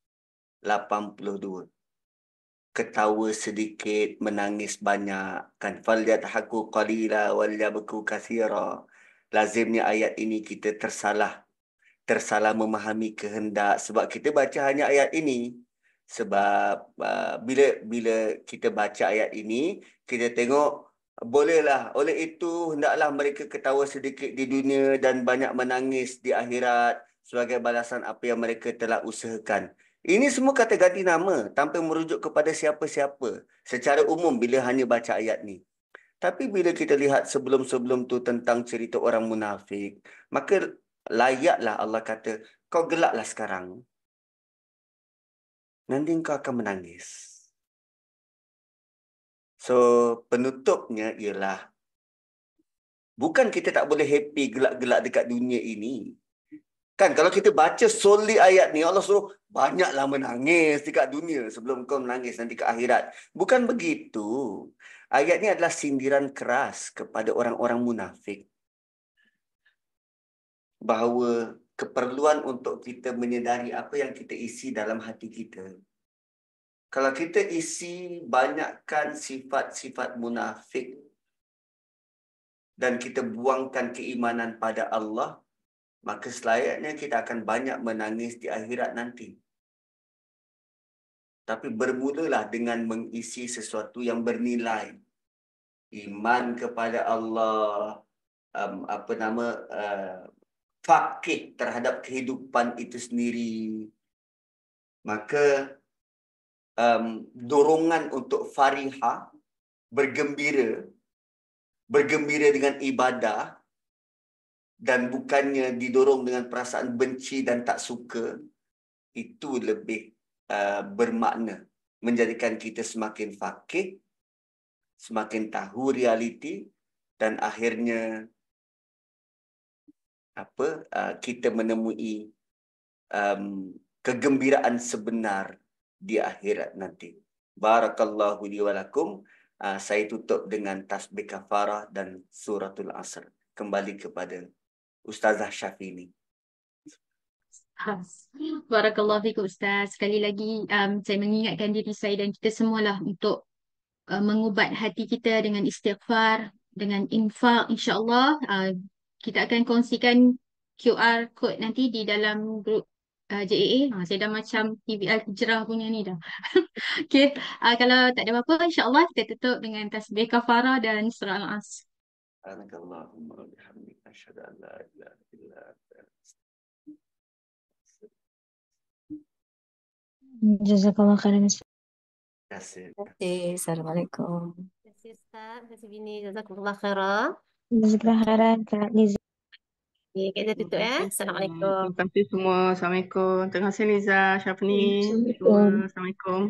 82. Ketawa sedikit, menangis banyak, kan, falyadhaku qalila walyabku katsira. Lazimnya ayat ini kita tersalah memahami kehendak sebab kita baca hanya ayat ini. Sebab bila kita baca ayat ini, kita tengok bolehlah, oleh itu hendaklah mereka ketawa sedikit di dunia dan banyak menangis di akhirat sebagai balasan apa yang mereka telah usahakan. Ini semua kata ganti nama tanpa merujuk kepada siapa-siapa secara umum bila hanya baca ayat ni. Tapi bila kita lihat sebelum-sebelum tu tentang cerita orang munafik, maka layaklah Allah kata, kau gelaklah sekarang. Nanti kau akan menangis. So, penutupnya ialah, bukan kita tak boleh happy gelak-gelak dekat dunia ini. Kan, kalau kita baca solely ayat ni, Allah suruh banyaklah menangis dekat dunia sebelum kau menangis nanti ke akhirat. Bukan begitu. Ayat ni adalah sindiran keras kepada orang-orang munafik. Bahawa keperluan untuk kita menyedari apa yang kita isi dalam hati kita. Kalau kita isi banyakkan sifat-sifat munafik dan kita buangkan keimanan pada Allah, maka selayaknya kita akan banyak menangis di akhirat nanti. Tapi bermulalah dengan mengisi sesuatu yang bernilai. Iman kepada Allah, fakih terhadap kehidupan itu sendiri. Maka dorongan untuk farihah, bergembira dengan ibadah dan bukannya didorong dengan perasaan benci dan tak suka, itu lebih bermakna menjadikan kita semakin fakih, semakin tahu realiti dan akhirnya kita menemui kegembiraan sebenar di akhirat nanti. Barakallahu li wa lakum. Saya tutup dengan tasbih kafarah dan suratul Asr. Kembali kepada Ustazah Syafini. Barakallahu fikum Ustaz. Sekali lagi saya mengingatkan diri saya dan kita semualah untuk mengubat hati kita dengan istighfar, dengan infak, insya-Allah. Kita akan kongsikan QR code nanti di dalam grup JAA. Saya dah macam TVL Hijrah punya ni dah. Okey, kalau tak ada apa-apa, insya-Allah kita tutup dengan tasbih kafarah dan surah Al-Asr. Subhanakallahumma wa bihamdika asyhadu an la ilaha illa anta. Jazakallah khairan. Terima kasih. Assalamualaikum. Terima kasih Ustaz. Terima kasih Bini. Jazakumullah khairan. Jazakallah khairan Kak Niza. Okay, kita tutup ya. Assalamualaikum. Terima kasih semua. Assalamualaikum. Terima kasih Liza, Syafni. Assalamualaikum. Assalamualaikum.